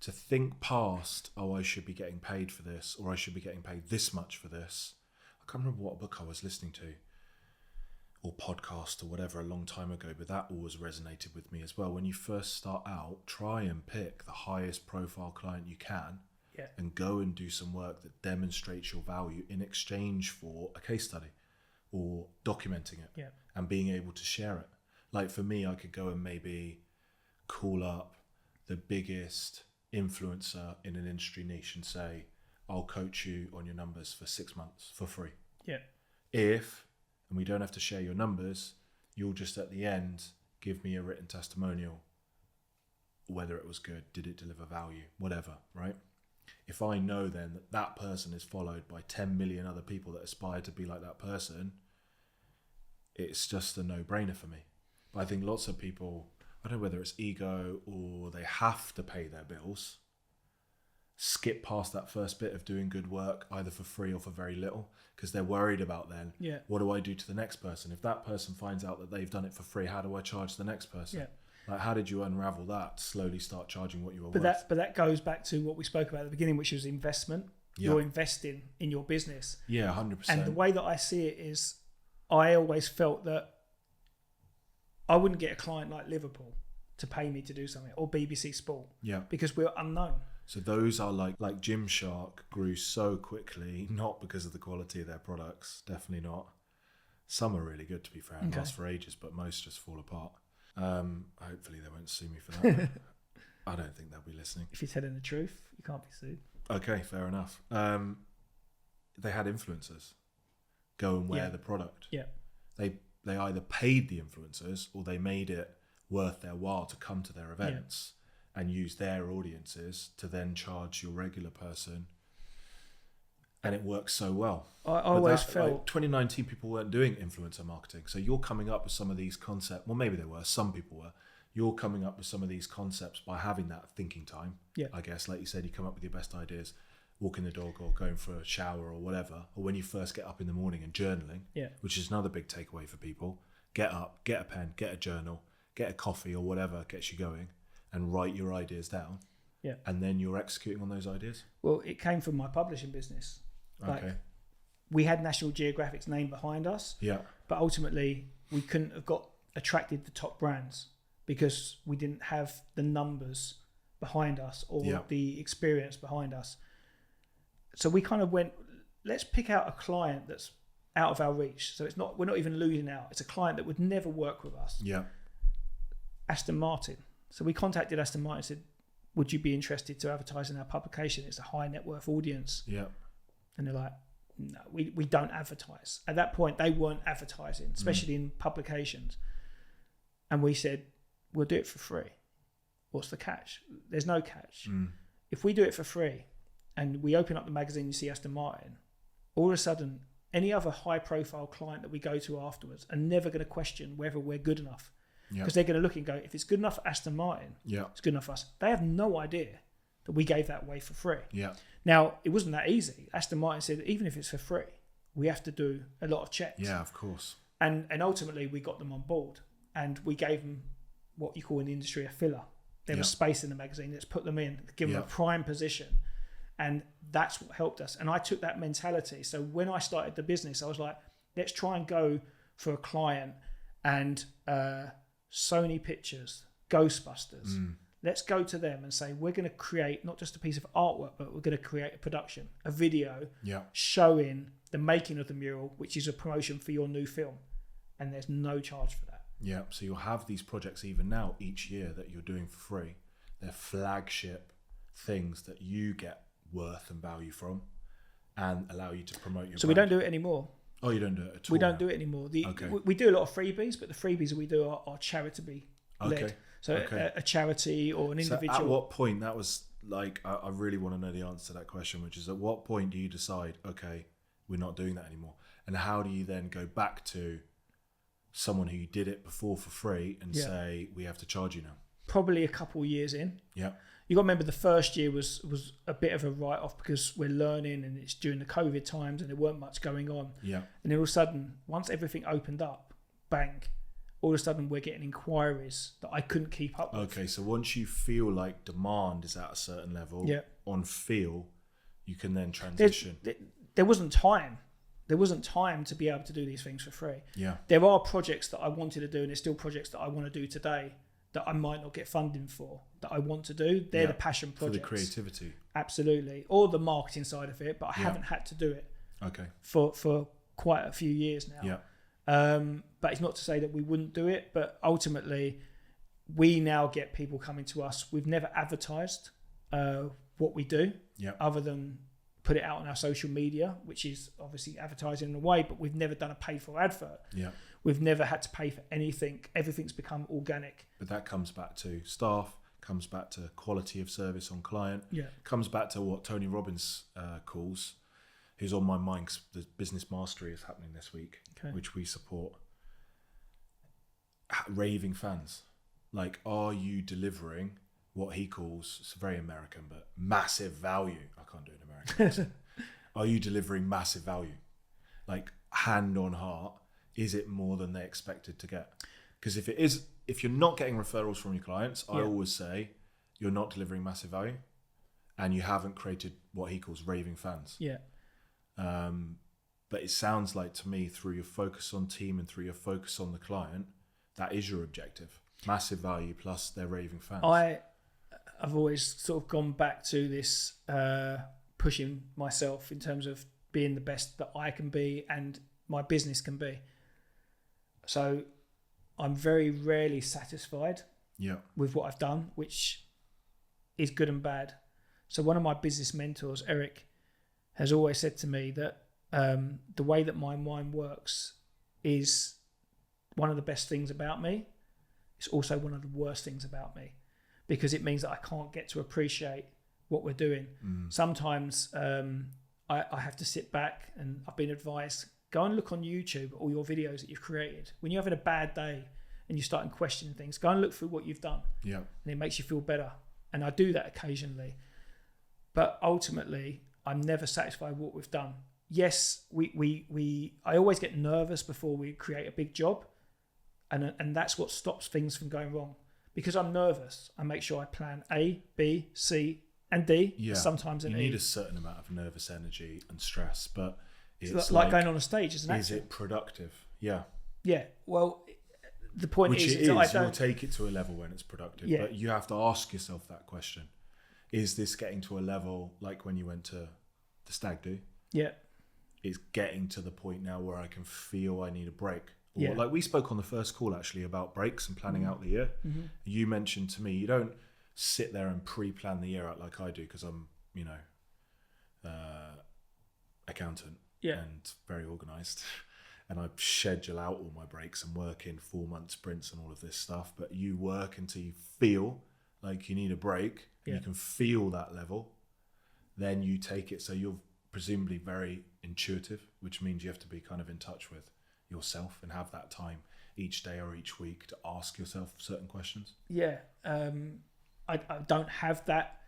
to think past, oh, I should be getting paid for this, or I should be getting paid this much for this. I can't remember what book I was listening to, or podcast or whatever, a long time ago, but that always resonated with me as well. When you first start out, try and pick the highest profile client you can and go and do some work that demonstrates your value in exchange for a case study or documenting it and being able to share it. Like for me, I could go and maybe call up the biggest influencer in an industry niche and say, I'll coach you on your numbers for 6 months for free. Yeah. And we don't have to share your numbers, you'll just at the end give me a written testimonial, whether it was good, did it deliver value, whatever, right? If I know then that that person is followed by 10 million other people that aspire to be like that person, it's just a no-brainer for me. But I think lots of people, I don't know whether it's ego or they have to pay their bills, skip past that first bit of doing good work either for free or for very little, because they're worried about then, what do I do to the next person? If that person finds out that they've done it for free, how do I charge the next person? Like, how did you unravel that, slowly start charging what you were worth? But that goes back to what we spoke about at the beginning, which was investment. You're investing in your business. 100%. And the way that I see it is, I always felt that I wouldn't get a client like Liverpool to pay me to do something, or BBC Sport, because we're unknown. So those are like Gymshark grew so quickly, not because of the quality of their products, definitely not. Some are really good, to be fair, and last for ages, but most just fall apart. Hopefully they won't sue me for that. I don't think they'll be listening. If you're telling the truth, you can't be sued. Okay, fair enough. They had influencers go and wear the product. They either paid the influencers or they made it worth their while to come to their events and use their audiences to then charge your regular person. And it works so well. I always felt... Like, 2019, people weren't doing influencer marketing. So you're coming up with some of these concepts. Well, maybe they were. Some people were. You're coming up with some of these concepts by having that thinking time. I guess, like you said, you come up with your best ideas, walking the dog or going for a shower or whatever. Or when you first get up in the morning and journaling, which is another big takeaway for people. Get up, get a pen, get a journal, get a coffee or whatever gets you going, and write your ideas down. And then you're executing on those ideas. Well, it came from my publishing business. Like, we had National Geographic's name behind us, but ultimately we couldn't have attracted the top brands because we didn't have the numbers behind us or the experience behind us. So we kind of went, let's pick out a client that's out of our reach. So we're not even losing out. It's a client that would never work with us. Aston Martin. So we contacted Aston Martin and said, would you be interested to advertise in our publication? It's a high net worth audience. And they're like, no, we don't advertise. At that point, they weren't advertising, especially in publications. And we said, we'll do it for free. What's the catch? There's no catch. If we do it for free and we open up the magazine, you see Aston Martin, all of a sudden, any other high profile client that we go to afterwards are never going to question whether we're good enough. Because they're going to look and go, if it's good enough for Aston Martin, it's good enough for us. They have no idea that we gave that away for free. Now, it wasn't that easy. Aston Martin said, even if it's for free, we have to do a lot of checks. Of course. And ultimately, we got them on board. And we gave them what you call in the industry a filler. There was space in the magazine. Let's put them in, give them a prime position. And that's what helped us. And I took that mentality. So when I started the business, I was like, let's try and go for a client and Sony Pictures, Ghostbusters. Let's go to them and say, we're going to create not just a piece of artwork, but we're going to create a production, a video showing the making of the mural, which is a promotion for your new film. And there's no charge for that. So you'll have these projects even now each year that you're doing for free. They're flagship things that you get worth and value from and allow you to promote your brand. We don't do it anymore. Oh, you don't do it at all? We don't do it anymore. We do a lot of freebies, but the freebies that we do are charitably led. So a charity or an individual. So at what point, that was like, I really want to know the answer to that question, which is at what point do you decide, okay, we're not doing that anymore? And how do you then go back to someone who did it before for free and say, we have to charge you now? Probably a couple of years in. You got to remember the first year was a bit of a write-off because we're learning and it's during the COVID times and there weren't much going on. And then all of a sudden, once everything opened up, bang, all of a sudden we're getting inquiries that I couldn't keep up with. Okay, so once you feel like demand is at a certain level, on feel, you can then transition. There wasn't time. There wasn't time to be able to do these things for free. There are projects that I wanted to do and there's still projects that I want to do today that I might not get funding for, that I want to do. They're the passion projects. For the creativity. Absolutely. Or the marketing side of it, but I haven't had to do it for quite a few years now. But it's not to say that we wouldn't do it, but ultimately we now get people coming to us. We've never advertised what we do other than put it out on our social media, which is obviously advertising in a way, but we've never done a paid for advert. We've never had to pay for anything. Everything's become organic. But that comes back to staff, comes back to quality of service on client, comes back to what Tony Robbins calls, who's on my mind, 'cause the business mastery is happening this week, which we support. Raving fans. Like, are you delivering what he calls, it's very American, but massive value. I can't do an American accent. Are you delivering massive value? Like, hand on heart, is it more than they expected to get? Because if you're not getting referrals from your clients, I always say you're not delivering massive value and you haven't created what he calls raving fans. Yeah. But it sounds like to me, through your focus on team and through your focus on the client, that is your objective. Massive value plus they're raving fans. I've always sort of gone back to this pushing myself in terms of being the best that I can be and my business can be. So I'm very rarely satisfied with what I've done, which is good and bad. So one of my business mentors, Eric, has always said to me that the way that my mind works is one of the best things about me. It's also one of the worst things about me, because it means that I can't get to appreciate what we're doing. Sometimes I have to sit back, and I've been advised, go and look on YouTube at all your videos that you've created. When you're having a bad day and you're starting questioning things, go and look through what you've done. Yeah. And it makes you feel better. And I do that occasionally. But ultimately, I'm never satisfied with what we've done. Yes, I always get nervous before we create a big job. And that's what stops things from going wrong. Because I'm nervous, I make sure I plan A, B, C, and D. Yeah. Sometimes an E. You need a certain amount of nervous energy and stress, but it's like going on a stage as an actor. Is it productive? Yeah. Yeah. Well, the point is that I don't... You'll take it to a level when it's productive, but you have to ask yourself that question. Is this getting to a level like when you went to the stag do? Yeah. It's getting to the point now where I can feel I need a break. Or like we spoke on the first call actually about breaks and planning out the year. Mm-hmm. You mentioned to me, you don't sit there and pre-plan the year out like I do, because I'm, accountant and very organised. And I schedule out all my breaks and work in 4-month sprints and all of this stuff. But you work until you feel like you need a break, and you can feel that level. Then you take it. So you're presumably very intuitive, which means you have to be kind of in touch with yourself and have that time each day or each week to ask yourself certain questions. Yeah. I don't have that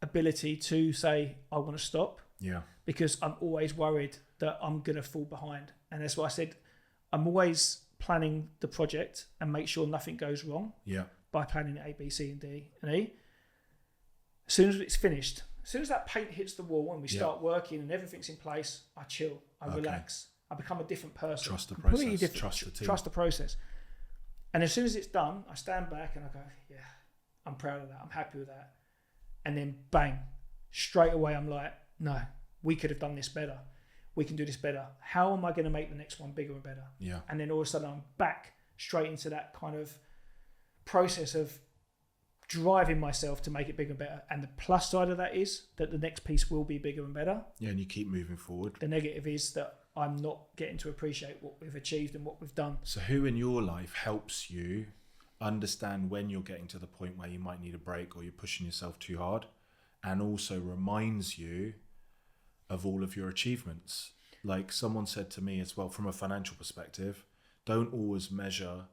ability to say, I want to stop. Yeah. Because I'm always worried that I'm going to fall behind. And that's why I said, I'm always planning the project and make sure nothing goes wrong. Yeah. By planning A, B, C, and D, and E. As soon as it's finished, as soon as that paint hits the wall and we start working and everything's in place, I chill, I relax, I become a different person. Trust the process, trust the team. Trust the process. And as soon as it's done, I stand back and I go, yeah, I'm proud of that, I'm happy with that. And then bang, straight away I'm like, no, we could have done this better. We can do this better. How am I going to make the next one bigger and better? Yeah. And then all of a sudden I'm back straight into that kind of process of driving myself to make it bigger and better. And the plus side of that is that the next piece will be bigger and better. Yeah, and you keep moving forward. The negative is that I'm not getting to appreciate what we've achieved and what we've done. So who in your life helps you understand when you're getting to the point where you might need a break or you're pushing yourself too hard, and also reminds you of all of your achievements? Like someone said to me as well, from a financial perspective, don't always measure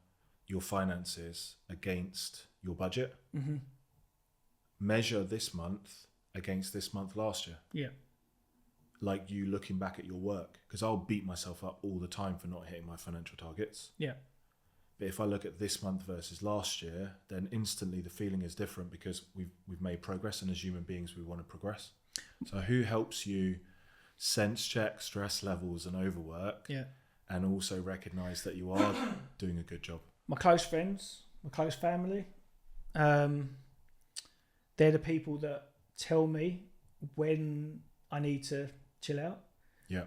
your finances against your budget. Mm-hmm. Measure this month against this month last year. Yeah. Like you looking back at your work, because I'll beat myself up all the time for not hitting my financial targets. Yeah. But if I look at this month versus last year, then instantly the feeling is different, because we've made progress, and as human beings we want to progress. So who helps you sense check stress levels and overwork, and also recognise that you are doing a good job? My close friends, my close family, they're the people that tell me when I need to chill out. Yeah.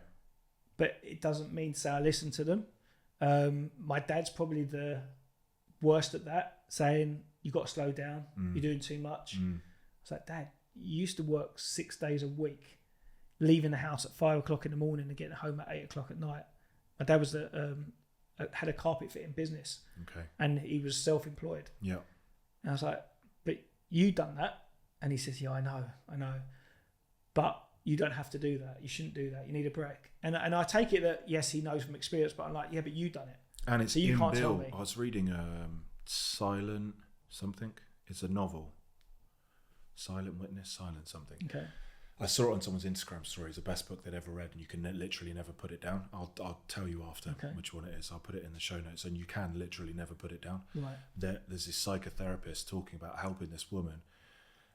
But it doesn't mean to say I listen to them. My dad's probably the worst at that, saying, you got to slow down, you're doing too much. I was like, Dad, you used to work 6 days a week, leaving the house at 5 o'clock in the morning and getting home at 8 o'clock at night. My dad was had a carpet fitting business, and he was self-employed. Yeah. And I was like, but you done that? And he says, yeah, I know, but you don't have to do that. You shouldn't do that. You need a break. And I take it that yes, he knows from experience, but I'm like, yeah, but you done it, and it's so you can't tell me. I was reading Silent something. It's a novel, Silent Witness, Silent something. Okay. I saw it on someone's Instagram story. It's the best book they'd ever read, and you can literally never put it down. I'll tell you after which one it is. I'll put it in the show notes, and you can literally never put it down. Right. There's this psychotherapist talking about helping this woman,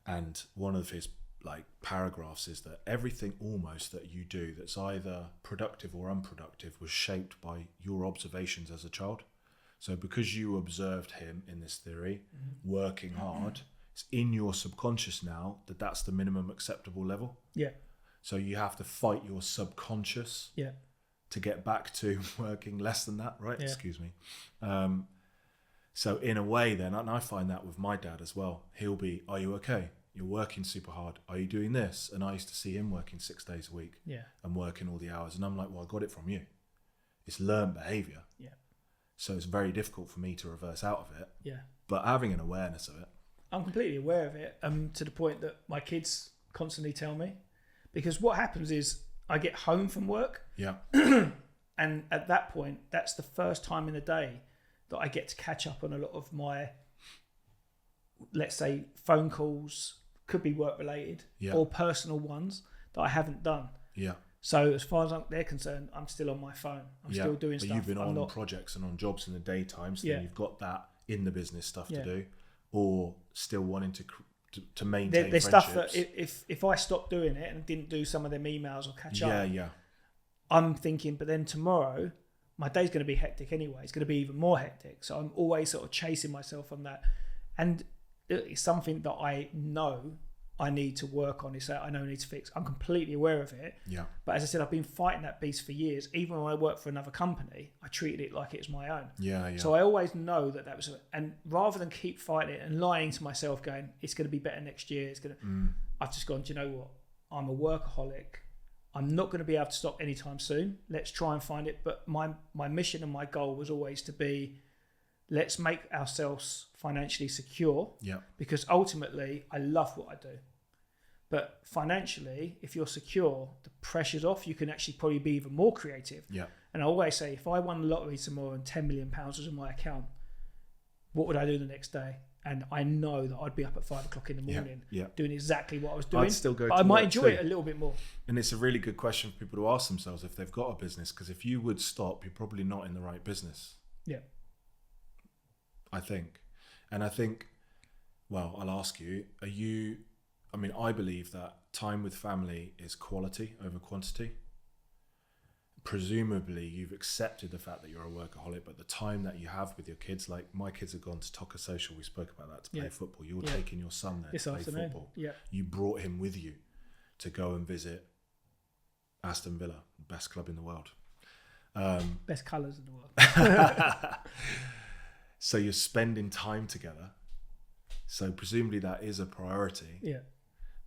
and one of his like paragraphs is that everything almost that you do that's either productive or unproductive was shaped by your observations as a child. So because you observed him in this theory, working hard, it's in your subconscious now that that's the minimum acceptable level. Yeah. So you have to fight your subconscious to get back to working less than that, right? Yeah. Excuse me. So in a way then, and I find that with my dad as well, he'll be, are you okay? You're working super hard. Are you doing this? And I used to see him working 6 days a week and working all the hours. And I'm like, well, I got it from you. It's learned behavior. Yeah. So it's very difficult for me to reverse out of it. Yeah. But having an awareness of it. I'm completely aware of it, to the point that my kids constantly tell me, because what happens is I get home from work, and at that point, that's the first time in the day that I get to catch up on a lot of my, let's say, phone calls, could be work related or personal ones that I haven't done. Yeah. So as far as they're concerned, I'm still on my phone. I'm still doing stuff. But you've been on projects and on jobs in the daytime, so then you've got that in the business stuff to do. Or still wanting to maintain there's friendships. Stuff that if I stopped doing it and didn't do some of them emails or catch up, I'm thinking, but then tomorrow my day's going to be hectic anyway. It's going to be even more hectic. So I'm always sort of chasing myself on that, and it's something that I know I need to work on. It's that I know I need to fix. I'm completely aware of it. Yeah. But as I said, I've been fighting that beast for years. Even when I worked for another company, I treated it like it was my own. Yeah, yeah. So I always know that was, and rather than keep fighting it and lying to myself, going, it's going to be better next year. It's going to. I've just gone, do you know what? I'm a workaholic. I'm not going to be able to stop anytime soon. Let's try and find it. But my mission and my goal was always to be, let's make ourselves financially secure. Yeah. Because ultimately, I love what I do. But financially, if you're secure, the pressure's off. You can actually probably be even more creative. Yeah. And I always say, if I won the lottery tomorrow and £10 million was in my account, what would I do the next day? And I know that I'd be up at 5 o'clock in the morning doing exactly what I was doing. I'd still go. But I might enjoy it a little bit more. And it's a really good question for people to ask themselves if they've got a business, because if you would stop, you're probably not in the right business. Yeah. I think. And I think, well, I'll ask you, I believe that time with family is quality over quantity. Presumably, you've accepted the fact that you're a workaholic, but the time that you have with your kids, like my kids have gone to Tocker Social, we spoke about that, to play football. You're taking your son there to play football. Yeah. You brought him with you to go and visit Aston Villa, best club in the world. Best colours in the world. So you're spending time together. So presumably that is a priority. Yeah.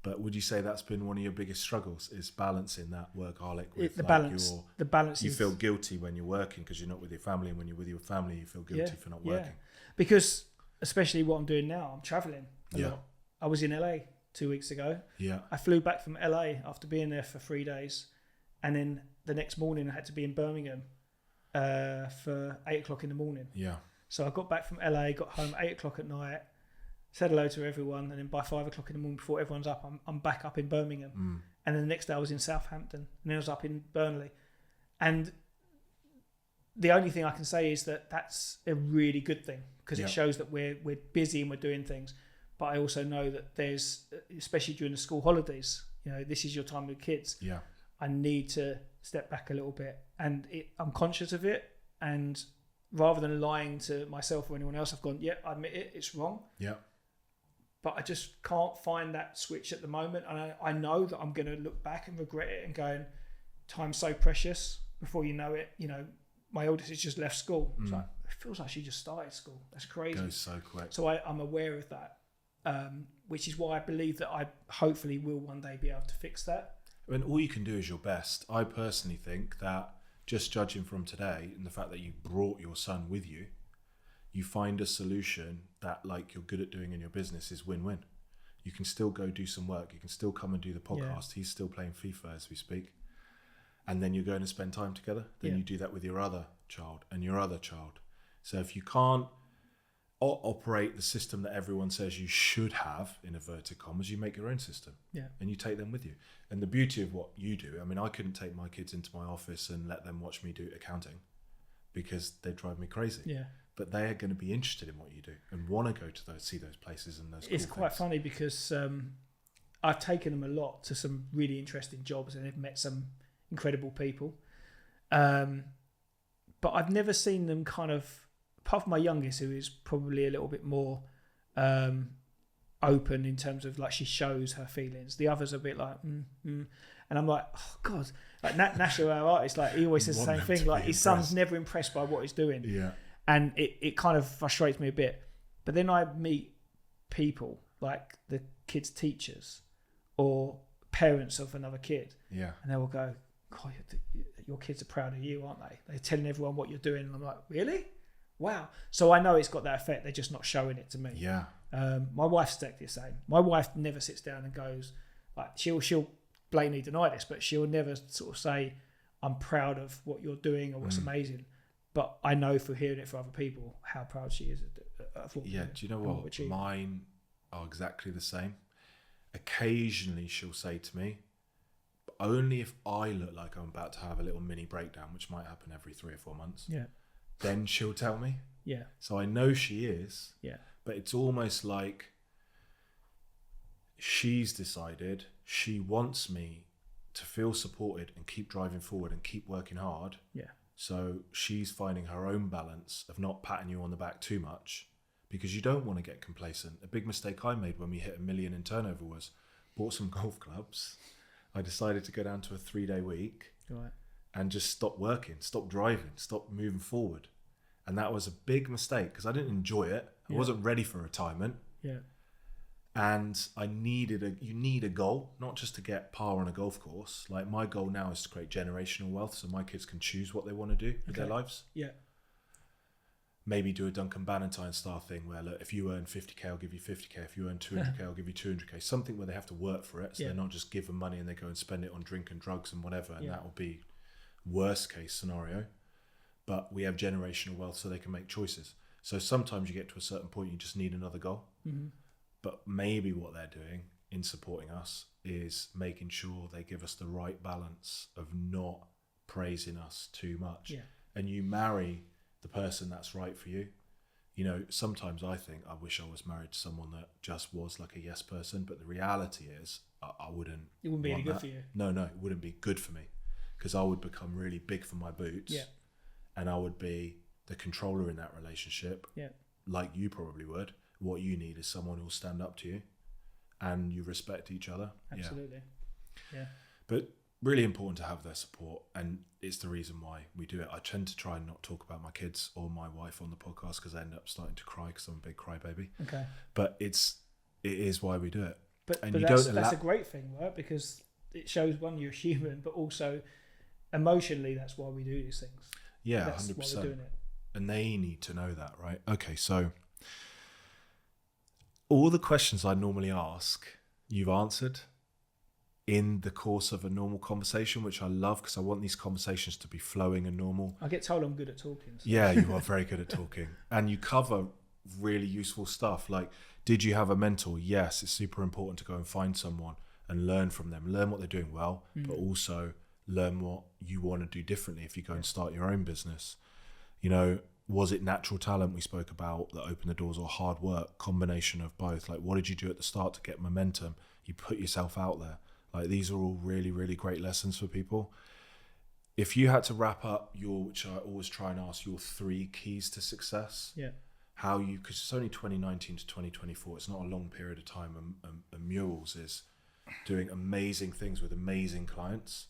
But would you say that's been one of your biggest struggles, is balancing that workaholic with the balance? The balance. You feel guilty when you're working because you're not with your family, and when you're with your family, you feel guilty for not working. Because especially what I'm doing now, I'm travelling a lot. I was in LA 2 weeks ago. Yeah. I flew back from LA after being there for 3 days, and then the next morning I had to be in Birmingham for 8 o'clock in the morning. Yeah. So I got back from LA, got home 8 o'clock at night. Said hello to everyone, and then by 5 o'clock in the morning, before everyone's up, I'm back up in Birmingham. And then the next day I was in Southampton, and then I was up in Burnley. And the only thing I can say is that that's a really good thing, because it shows that we're busy and we're doing things. But I also know that there's, especially during the school holidays, this is your time with kids. Yeah, I need to step back a little bit, and I'm conscious of it. And rather than lying to myself or anyone else, I've gone, I admit it, it's wrong. Yeah. But I just can't find that switch at the moment. And I know that I'm going to look back and regret it and going, time's so precious. Before you know it, my oldest has just left school. It's like, it feels like she just started school. That's crazy. Goes so quick. So I'm aware of that, which is why I believe that I hopefully will one day be able to fix that. And all you can do is your best. I personally think that, just judging from today and the fact that you brought your son with you, you find a solution that, like you're good at doing in your business, is win-win. You can still go do some work. You can still come and do the podcast. He's still playing FIFA as we speak. And then you're going to spend time together. Then you do that with your other child and your other child. So if you can't operate the system that everyone says you should have, in inverted commas. You make your own system, and you take them with you. And the beauty of what you do, I mean, I couldn't take my kids into my office and let them watch me do accounting because they drive me crazy. Yeah. But they are going to be interested in what you do and want to go to see those places and those. It's quite funny because I've taken them a lot to some really interesting jobs and they've met some incredible people. But I've never seen them kind of, apart from my youngest, who is probably a little bit more open in terms of like she shows her feelings. The others are a bit like, and I'm like, oh God, like Nasha, our artist, like he always says the same thing. Like his son's never impressed by what he's doing. Yeah. And it kind of frustrates me a bit. But then I meet people like the kids' teachers or parents of another kid. Yeah. And they will go, God, your kids are proud of you, aren't they? They're telling everyone what you're doing. And I'm like, really? Wow. So I know it's got that effect. They're just not showing it to me. Yeah. My wife's exactly the same. My wife never sits down and goes, like, she'll blatantly deny this, but she'll never sort of say, I'm proud of what you're doing or what's amazing. But I know for hearing it from other people how proud she is of what do you know what? Mine are exactly the same. Occasionally she'll say to me, but only if I look like I'm about to have a little mini breakdown, which might happen every 3 or 4 months. Yeah. Then she'll tell me. Yeah. So I know she is. Yeah. But it's almost like she's decided she wants me to feel supported and keep driving forward and keep working hard. Yeah. So she's finding her own balance of not patting you on the back too much because you don't want to get complacent. A big mistake I made when we hit 1 million in turnover was bought some golf clubs. I decided to go down to a 3-day week and just stop working, stop driving, stop moving forward. And that was a big mistake because I didn't enjoy it. I wasn't ready for retirement. Yeah. And you need a goal, not just to get par on a golf course. Like my goal now is to create generational wealth so my kids can choose what they want to do with their lives. Yeah. Maybe do a Duncan Bannatyne style thing where, look, if you earn 50k, I'll give you 50k. If you earn 200k, I'll give you 200k. Something where they have to work for it. So they're not just given money and they go and spend it on drink and drugs and whatever. And that will be worst case scenario. But we have generational wealth so they can make choices. So sometimes you get to a certain point, you just need another goal. Mm-hmm. But maybe what they're doing in supporting us is making sure they give us the right balance of not praising us too much. Yeah. And you marry the person that's right for you. You know, sometimes I think I wish I was married to someone that just was like a yes person. But the reality is I wouldn't. It wouldn't be any good for you. No, it wouldn't be good for me because I would become really big for my boots. Yeah. And I would be the controller in that relationship. Yeah. Like you probably would. What you need is someone who'll stand up to you and you respect each other. Absolutely. Yeah. But really important to have their support, and it's the reason why we do it. I tend to try and not talk about my kids or my wife on the podcast because I end up starting to cry because I'm a big crybaby. Okay. But it is why we do it. But that's a great thing, right? Because it shows, one, you're human, but also emotionally that's why we do these things. Yeah, that's 100%. Why we're doing it. And they need to know that, right? Okay, so all the questions I normally ask, you've answered in the course of a normal conversation, which I love because I want these conversations to be flowing and normal. I get told I'm good at talking. So. Yeah, you are very good at talking. And you cover really useful stuff. Like, did you have a mentor? Yes, it's super important to go and find someone and learn from them. Learn what they're doing well, but also learn what you want to do differently if you go and start your own business. You know, was it natural talent we spoke about that opened the doors, or hard work, combination of both? Like, what did you do at the start to get momentum? You put yourself out there. Like, these are all really, really great lessons for people. If you had to wrap up which I always try and ask, your 3 keys to success, because it's only 2019 to 2024, it's not a long period of time, and Murals is doing amazing things with amazing clients.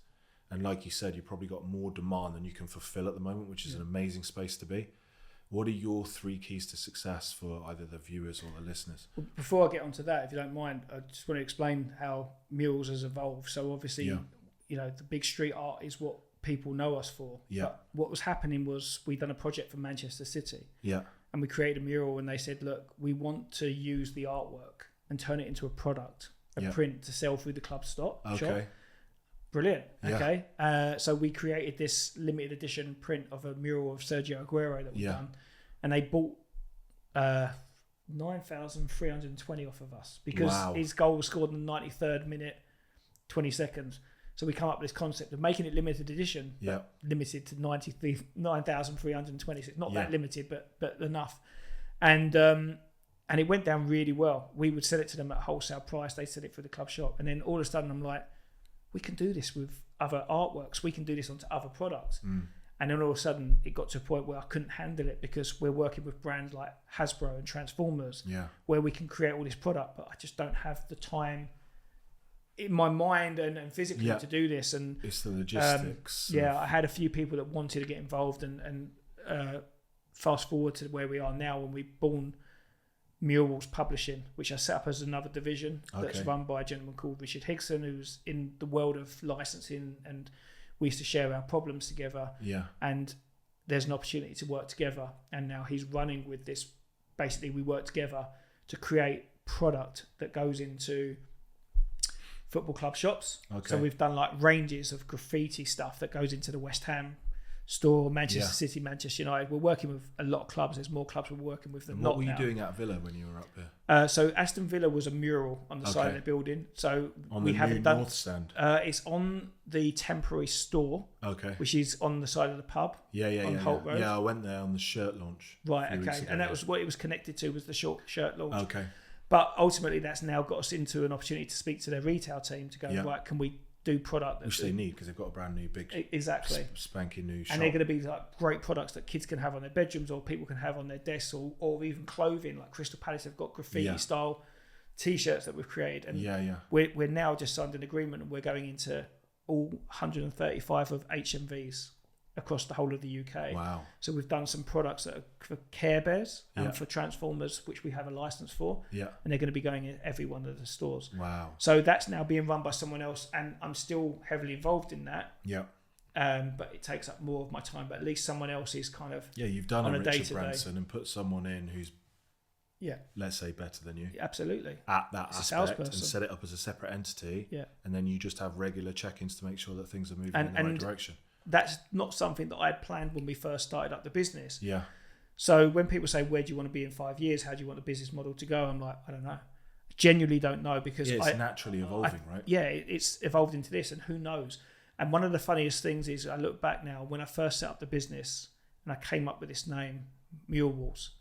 And like you said, you've probably got more demand than you can fulfill at the moment, which is an amazing space to be. What are your 3 keys to success for either the viewers or the listeners? Well, before I get onto that, if you don't mind, I just want to explain how Murals has evolved. So obviously, you know, the big street art is what people know us for. Yeah. But what was happening was we'd done a project for Manchester City. Yeah. And we created a mural, and they said, look, we want to use the artwork and turn it into a product, a print to sell through the club shop. Brilliant. Okay. So we created this limited edition print of a mural of Sergio Aguero that we've done. And they bought 9,320 off of us because his goal was scored in the 93rd minute, 20 seconds. So we come up with this concept of making it limited edition, limited to 9,320. So it's not that limited, but enough. And it went down really well. We would sell it to them at wholesale price. They sell it through the club shop. And then all of a sudden I'm like, we can do this with other artworks. We can do this onto other products. And then all of a sudden it got to a point where I couldn't handle it because we're working with brands like Hasbro and Transformers, where we can create all this product, but I just don't have the time in my mind and physically to do this. And it's the logistics. I had a few people that wanted to get involved and fast forward to where we are now when we born Murals Publishing, which I set up as another division that's run by a gentleman called Richard Higson, who's in the world of licensing, and we used to share our problems together. And there's an opportunity to work together, and now he's running with this. Basically, we work together to create product that goes into football club shops. So we've done like ranges of graffiti stuff that goes into the West Ham store, Manchester City, Manchester United. We're working with a lot of clubs. There's more clubs we're working with than not. What were you doing at Villa when you were up there? So Aston Villa was a mural on the side of the building. So on we the haven't new done. North Stand. It's on the temporary store, which is on the side of the pub. On Holt Road. Yeah, I went there on the shirt launch. Right. Okay. And that was what it was connected to, was the short shirt launch. Okay. But ultimately, that's now got us into an opportunity to speak to their retail team to go, right, can we do product? Which they need because they've got a brand new big spanking new shop. And they're going to be like great products that kids can have on their bedrooms or people can have on their desks, or even clothing. Like Crystal Palace have got graffiti style T-shirts that we've created. And we're now just signed an agreement and we're going into all 135 of HMVs across the whole of the UK. Wow. So we've done some products that are for Care Bears and for Transformers, which we have a license for. And they're going to be going in every one of the stores. Wow. So that's now being run by someone else, and I'm still heavily involved in that. But it takes up more of my time. But at least someone else is kind of you've done a Richard Branson and put someone in who's let's say better than you. Absolutely. At that aspect, and set it up as a separate entity. And then you just have regular check-ins to make sure that things are moving in the right direction. That's not something that I had planned when we first started up the business. So when people say, where do you want to be in 5 years? How do you want the business model to go? I'm like, I don't know. Genuinely don't know, because it's naturally evolving, right? It's evolved into this, and who knows? And one of the funniest things is, I look back now, when I first set up the business and I came up with this name, Murals,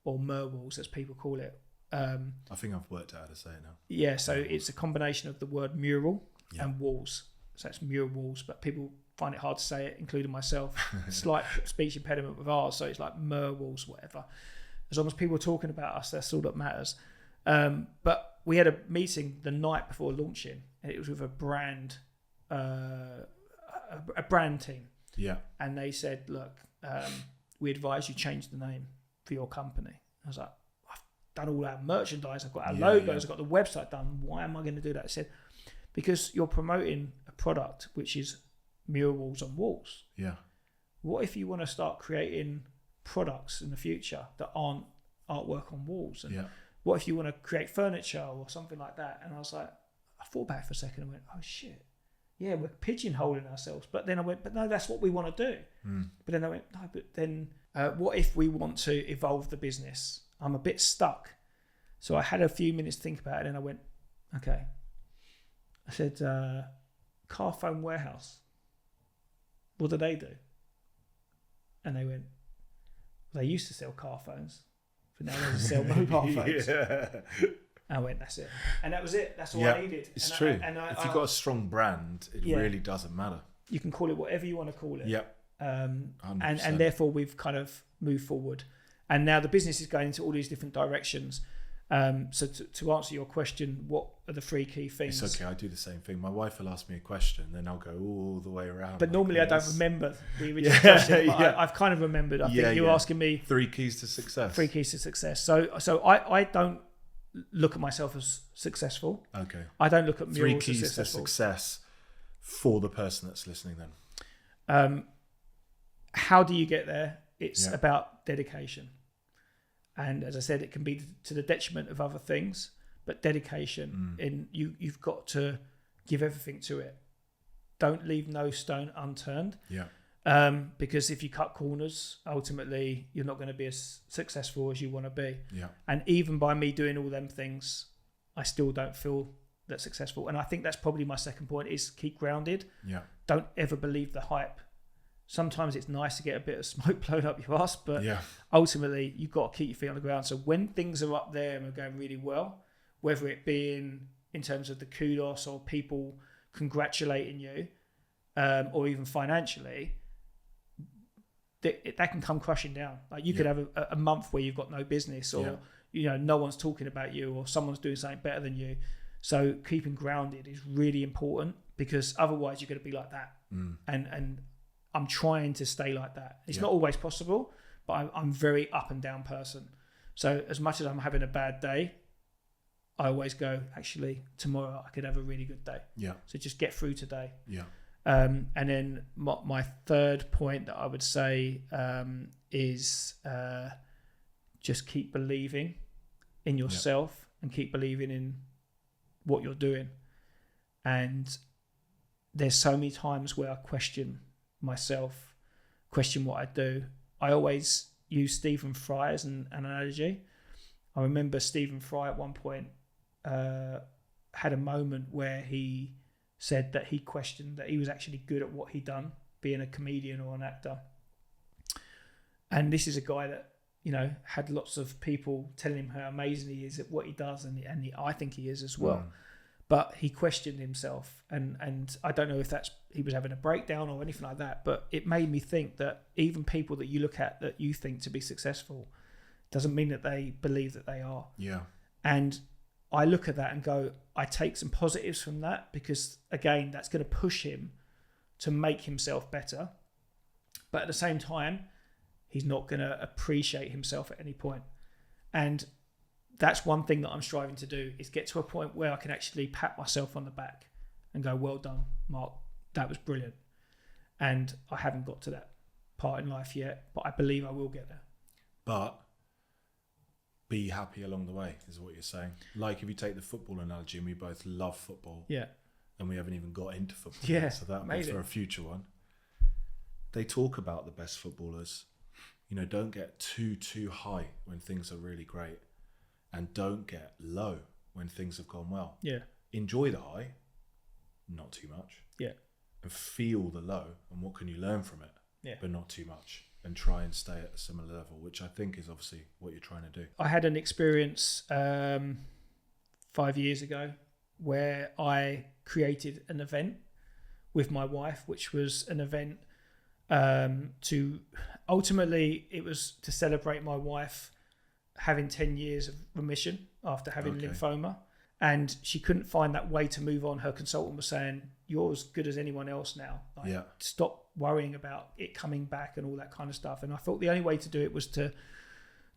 or Murals as people call it. I think I've worked out how to say it now. So it's a combination of the word mural and walls. So it's Murals, but people find it hard to say it, including myself. Slight speech impediment with ours, so it's like Murals, whatever. As long as people are talking about us, that's all that matters. But we had a meeting the night before launching, and it was with a brand team. And they said, look, we advise you change the name for your company. I was like, I've done all our merchandise, I've got our logos, I've got the website done. Why am I going to do that? I said, because you're promoting a product which is murals on walls. What if you want to start creating products in the future that aren't artwork on walls? And what if you want to create furniture or something like that? And I was like, I thought back for a second and went, oh shit, we're pigeonholing ourselves. But then I went, but no, that's what we want to do. But then I went, no, but then what if we want to evolve the business? I'm a bit stuck. So I had a few minutes to think about it, and I went, okay. I said, Car Phone Warehouse, what do they do? And they went, well, they used to sell car phones, but now they sell mobile phones. I went, that's it. And that was it. That's all I needed. It's true. If you've got a strong brand, it really doesn't matter. You can call it whatever you want to call it. 100%. And therefore we've kind of moved forward. And now the business is going into all these different directions. So to answer your question, what are the three key things? It's okay, I do the same thing. My wife will ask me a question, then I'll go all the way around. But normally I don't remember the original question. But I've kind of remembered. I think you're asking me 3 keys to success. 3 keys to success. So I don't look at myself as successful. Okay. I don't look at Murals 3 keys as successful. to success for the person that's listening then. How do you get there? It's about dedication. And as I said, it can be to the detriment of other things, but dedication, in you've got to give everything to it. Don't leave no stone unturned. Because if you cut corners, ultimately you're not going to be as successful as you want to be. Yeah. And even by me doing all them things, I still don't feel that successful. And I think that's probably my second point, is keep grounded. Yeah. Don't ever believe the hype. Sometimes it's nice to get a bit of smoke blown up your ass, but ultimately you've got to keep your feet on the ground. So when things are up there and are going really well, whether it be in terms of the kudos or people congratulating you, or even financially, that can come crushing down. Like you could have a month where you've got no business, or no one's talking about you, or someone's doing something better than you. So keeping grounded is really important, because otherwise you're going to be like that. And I'm trying to stay like that. It's not always possible, but I'm very up and down person. So as much as I'm having a bad day, I always go, actually, tomorrow I could have a really good day. Yeah. So just get through today. Yeah. And then my third point that I would say is just keep believing in yourself and keep believing in what you're doing. And there's so many times where I question myself, question what I do. I always use Stephen Fry as an analogy. I remember Stephen Fry at one point had a moment where he said that he questioned that he was actually good at what he'd done, being a comedian or an actor. And this is a guy that, had lots of people telling him how amazing he is at what he does, and I think he is as well. But he questioned himself, and I don't know if he was having a breakdown or anything like that, but it made me think that even people that you look at that you think to be successful doesn't mean that they believe that they are. Yeah. And I look at that and go, I take some positives from that, because again, that's going to push him to make himself better. But at the same time, he's not going to appreciate himself at any point. And that's one thing that I'm striving to do, is get to a point where I can actually pat myself on the back and go, well done, Mark, that was brilliant. And I haven't got to that part in life yet, but I believe I will get there. But be happy along the way is what you're saying. Like if you take the football analogy, and we both love football. Yeah. And we haven't even got into football yet, so that'll be for a future one. They talk about the best footballers. Don't get too high when things are really great. And don't get low when things have gone well. Yeah. Enjoy the high, not too much. Yeah. And feel the low, and what can you learn from it? Yeah. But not too much. And try and stay at a similar level, which I think is obviously what you're trying to do. I had an experience 5 years ago where I created an event with my wife, which was an event to ultimately, it was to celebrate my wife having 10 years of remission after having lymphoma. And she couldn't find that way to move on. Her consultant was saying, you're as good as anyone else now. Stop worrying about it coming back and all that kind of stuff. And I thought the only way to do it was to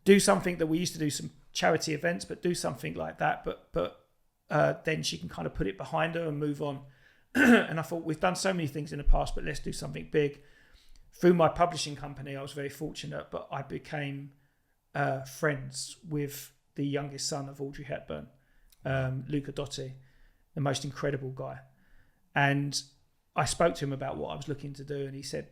do something that we used to do, some charity events, but do something like that. But then she can kind of put it behind her and move on. And I thought, we've done so many things in the past, but let's do something big. Through my publishing company, I was very fortunate, but I became friends with the youngest son of Audrey Hepburn, Luca Dotti, the most incredible guy. And I spoke to him about what I was looking to do, and he said,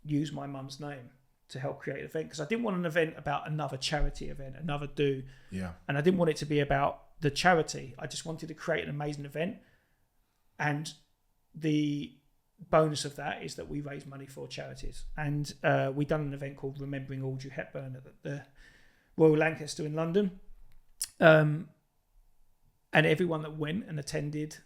use my mum's name to help create an event, because I didn't want an event about another charity event, another do. Yeah. And I didn't want it to be about the charity. I just wanted to create an amazing event. And the bonus of that is that we raise money for charities. And we done an event called Remembering Audrey Hepburn at the Royal Lancaster in London. And everyone that went and attended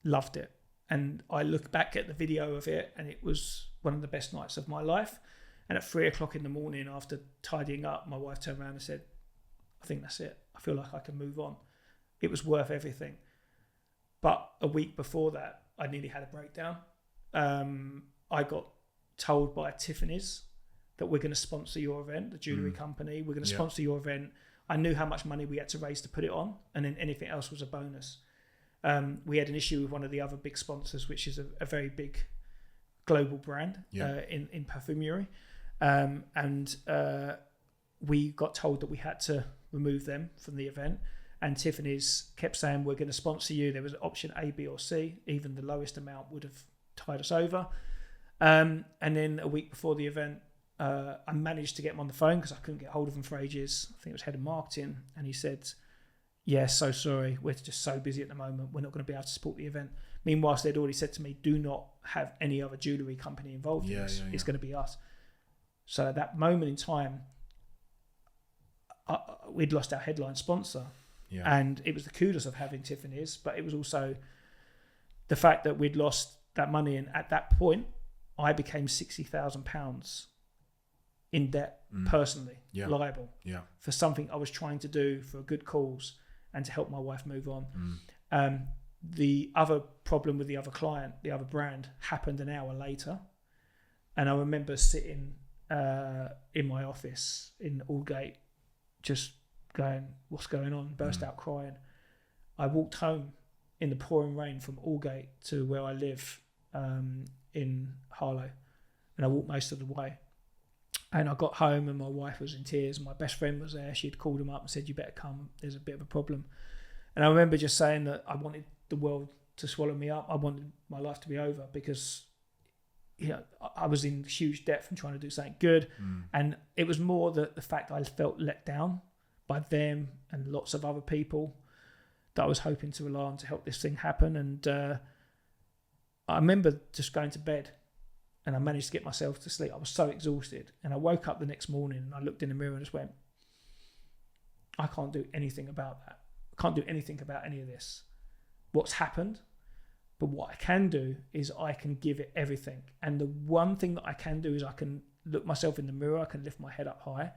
loved it. And I look back at the video of it, and it was one of the best nights of my life. And at 3:00 in the morning, after tidying up, my wife turned around and said, I think that's it. I feel like I can move on. It was worth everything. But a week before that, I nearly had a breakdown. I got told by Tiffany's that we're going to sponsor your event, the jewellery company. We're going to sponsor your event. I knew how much money we had to raise to put it on, and then anything else was a bonus. We had an issue with one of the other big sponsors, which is a very big global brand in perfumery. And we got told that we had to remove them from the event. And Tiffany's kept saying, we're going to sponsor you. There was an option A, B or C. Even the lowest amount would have tied us over. And then a week before the event, I managed to get him on the phone because I couldn't get hold of him for ages. I think it was head of marketing. And he said, yeah, so sorry. We're just so busy at the moment. We're not going to be able to support the event. Meanwhile, they'd already said to me, do not have any other jewellery company involved in this. It's going to be us. So at that moment in time, we'd lost our headline sponsor. Yeah. And it was the kudos of having Tiffany's, but it was also the fact that we'd lost that money. And at that point, I became £60,000 in debt personally, liable for something I was trying to do for a good cause and to help my wife move on. The other problem with the other client, the other brand, happened an hour later. And I remember sitting in my office in Aldgate, just going, what's going on? Burst out crying. I walked home in the pouring rain from Aldgate to where I live in Harlow. And I walked most of the way. And I got home and my wife was in tears. My best friend was there. She'd called him up and said, you better come. There's a bit of a problem. And I remember just saying that I wanted the world to swallow me up. I wanted my life to be over because I was in huge debt from trying to do something good. And it was more the fact I felt let down by them and lots of other people that I was hoping to rely on to help this thing happen. And I remember just going to bed and I managed to get myself to sleep. I was so exhausted. And I woke up the next morning and I looked in the mirror and just went, I can't do anything about that. I can't do anything about any of this. What's happened? But what I can do is I can give it everything. And the one thing that I can do is I can look myself in the mirror, I can lift my head up high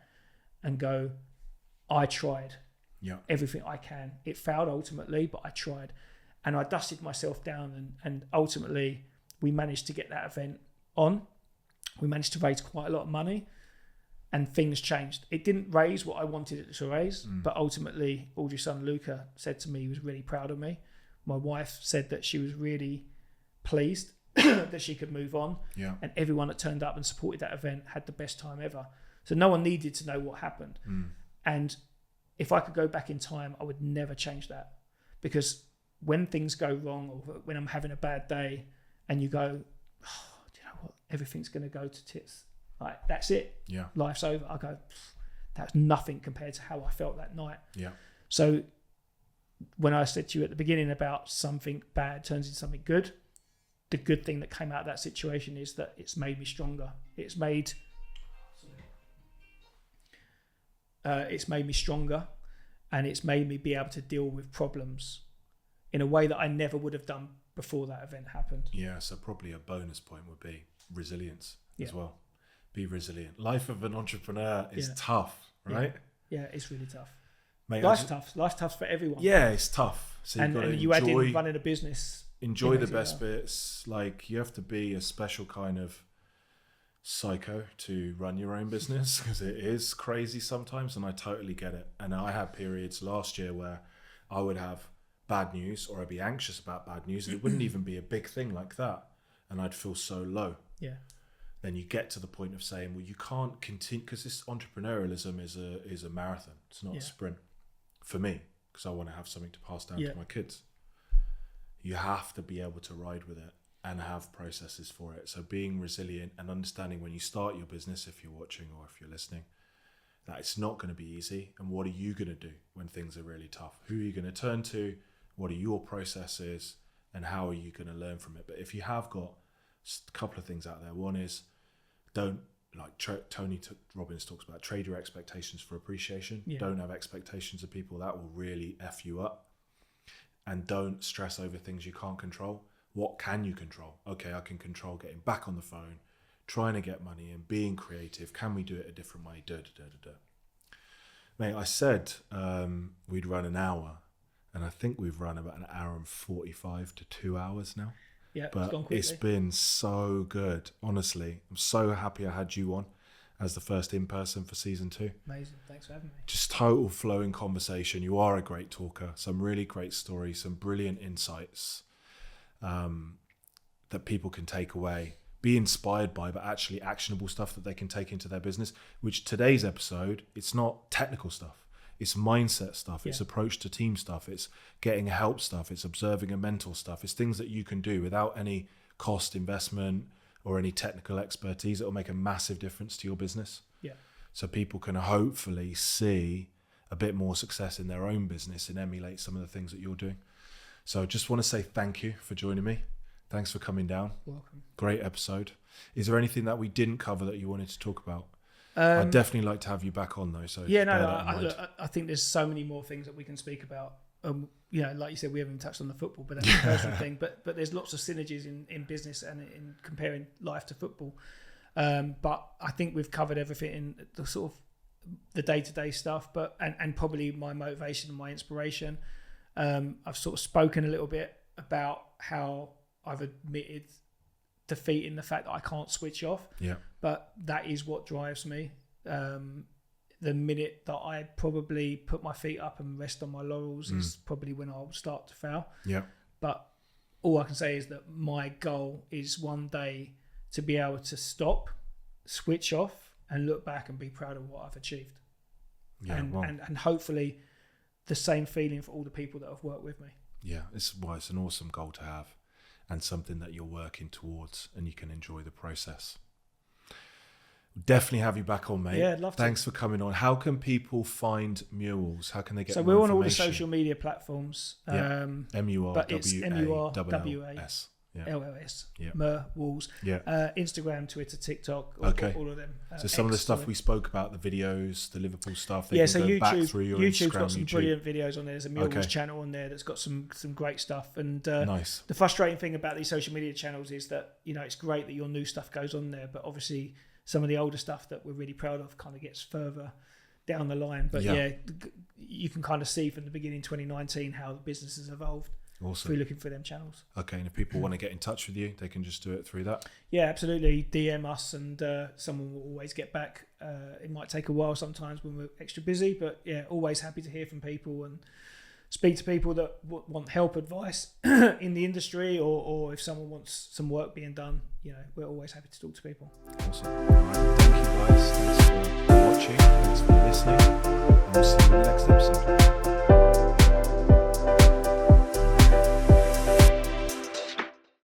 and go, I tried everything I can. It failed ultimately, but I tried. And I dusted myself down and ultimately we managed to get that event on. We managed to raise quite a lot of money and things changed. It didn't raise what I wanted it to raise, but ultimately Audrey's son Luca said to me he was really proud of me. My wife said that she was really pleased that she could move on. Yeah. And everyone that turned up and supported that event had the best time ever. So no one needed to know what happened. And if I could go back in time, I would never change that. Because when things go wrong or when I'm having a bad day and you go, oh, do you know what? Everything's going to go to tits. Like, that's it. Yeah. Life's over. I go, that's nothing compared to how I felt that night. Yeah. So when I said to you at the beginning about something bad turns into something good, the good thing that came out of that situation is that it's made me stronger. It's made me stronger, and it's made me be able to deal with problems in a way that I never would have done before that event happened. Yeah, so probably a bonus point would be resilience as well. Be resilient. Life of an entrepreneur is tough, right? Yeah, it's really tough. Mate, life's tough. Life's tough for everyone. Yeah, it's tough. So you add in running a business. Enjoy the best bits. Like, you have to be a special kind of psycho to run your own business because it is crazy sometimes, and I totally get it. And I had periods last year where I would have bad news or I'd be anxious about bad news and it wouldn't even be a big thing like that, and I'd feel so low. Yeah. Then you get to the point of saying, well, you can't continue, because this entrepreneurialism is a marathon. It's not a sprint for me, because I want to have something to pass down to my kids. You have to be able to ride with it and have processes for it. So being resilient and understanding when you start your business, if you're watching or if you're listening, that it's not going to be easy. And what are you going to do when things are really tough? Who are you going to turn to? What are your processes? And how are you going to learn from it? But if you have got a couple of things out there, one is don't, like Tony Robbins talks about, trade your expectations for appreciation. Yeah. Don't have expectations of people. That will really F you up. And don't stress over things you can't control. What can you control? Okay, I can control getting back on the phone, trying to get money in, being creative. Can we do it a different way? Mate, I said we'd run an hour, and I think we've run about an hour and 45 to 2 hours now. Yeah, but it's been so good. Honestly, I'm so happy I had you on as the first in-person for season 2. Amazing. Thanks for having me. Just total flowing conversation. You are a great talker. Some really great stories, some brilliant insights that people can take away, be inspired by, but actually actionable stuff that they can take into their business, which today's episode, it's not technical stuff. It's mindset stuff. It's approach to team stuff. It's getting help stuff. It's observing and mental stuff. It's things that you can do without any cost, investment, or any technical expertise, it'll make a massive difference to your business. Yeah. So people can hopefully see a bit more success in their own business and emulate some of the things that you're doing. So I just want to say thank you for joining me. Thanks for coming down. Welcome. Great episode. Is there anything that we didn't cover that you wanted to talk about? I'd definitely like to have you back on though. So I think there's so many more things that we can speak about. Like you said, we haven't touched on the football, but that's a personal thing. But there's lots of synergies in business and in comparing life to football. But I think we've covered everything in the sort of the day-to-day stuff, and probably my motivation and my inspiration. I've sort of spoken a little bit about how I've admitted defeat in the fact that I can't switch off. Yeah. But that is what drives me. The minute that I probably put my feet up and rest on my laurels is probably when I'll start to fail. Yeah. But all I can say is that my goal is one day to be able to stop, switch off, and look back and be proud of what I've achieved. Yeah, and hopefully the same feeling for all the people that have worked with me. Yeah, it's an awesome goal to have, and something that you're working towards, and you can enjoy the process. Definitely have you back on, mate. Yeah, I'd love to. Thanks for coming on. How can people find Murals? How can they get so more we're on all the information? social media platforms. Yeah. But it's MURWALS. Yeah. LLS. Yeah. Murals. Yeah. Instagram, Twitter, TikTok. All of them. So some of the stuff we spoke about, the videos, the Liverpool stuff, they so can go back YouTube, through your YouTube's Instagram, got some brilliant videos on there. There's a Murals channel on there that's got some great stuff. And nice. The frustrating thing about these social media channels is that, it's great that your new stuff goes on there, but obviously some of the older stuff that we're really proud of kind of gets further down the line. But you can kind of see from the beginning 2019 how the business has evolved. Awesome. Through looking for them channels. Okay, and if people want to get in touch with you, they can just do it through that? Yeah, absolutely. DM us and someone will always get back. It might take a while sometimes when we're extra busy, but always happy to hear from people and speak to people that want help, advice in the industry, or if someone wants some work being done, we're always happy to talk to people. Awesome. All right, thank you guys. Thanks for watching. Thanks for listening.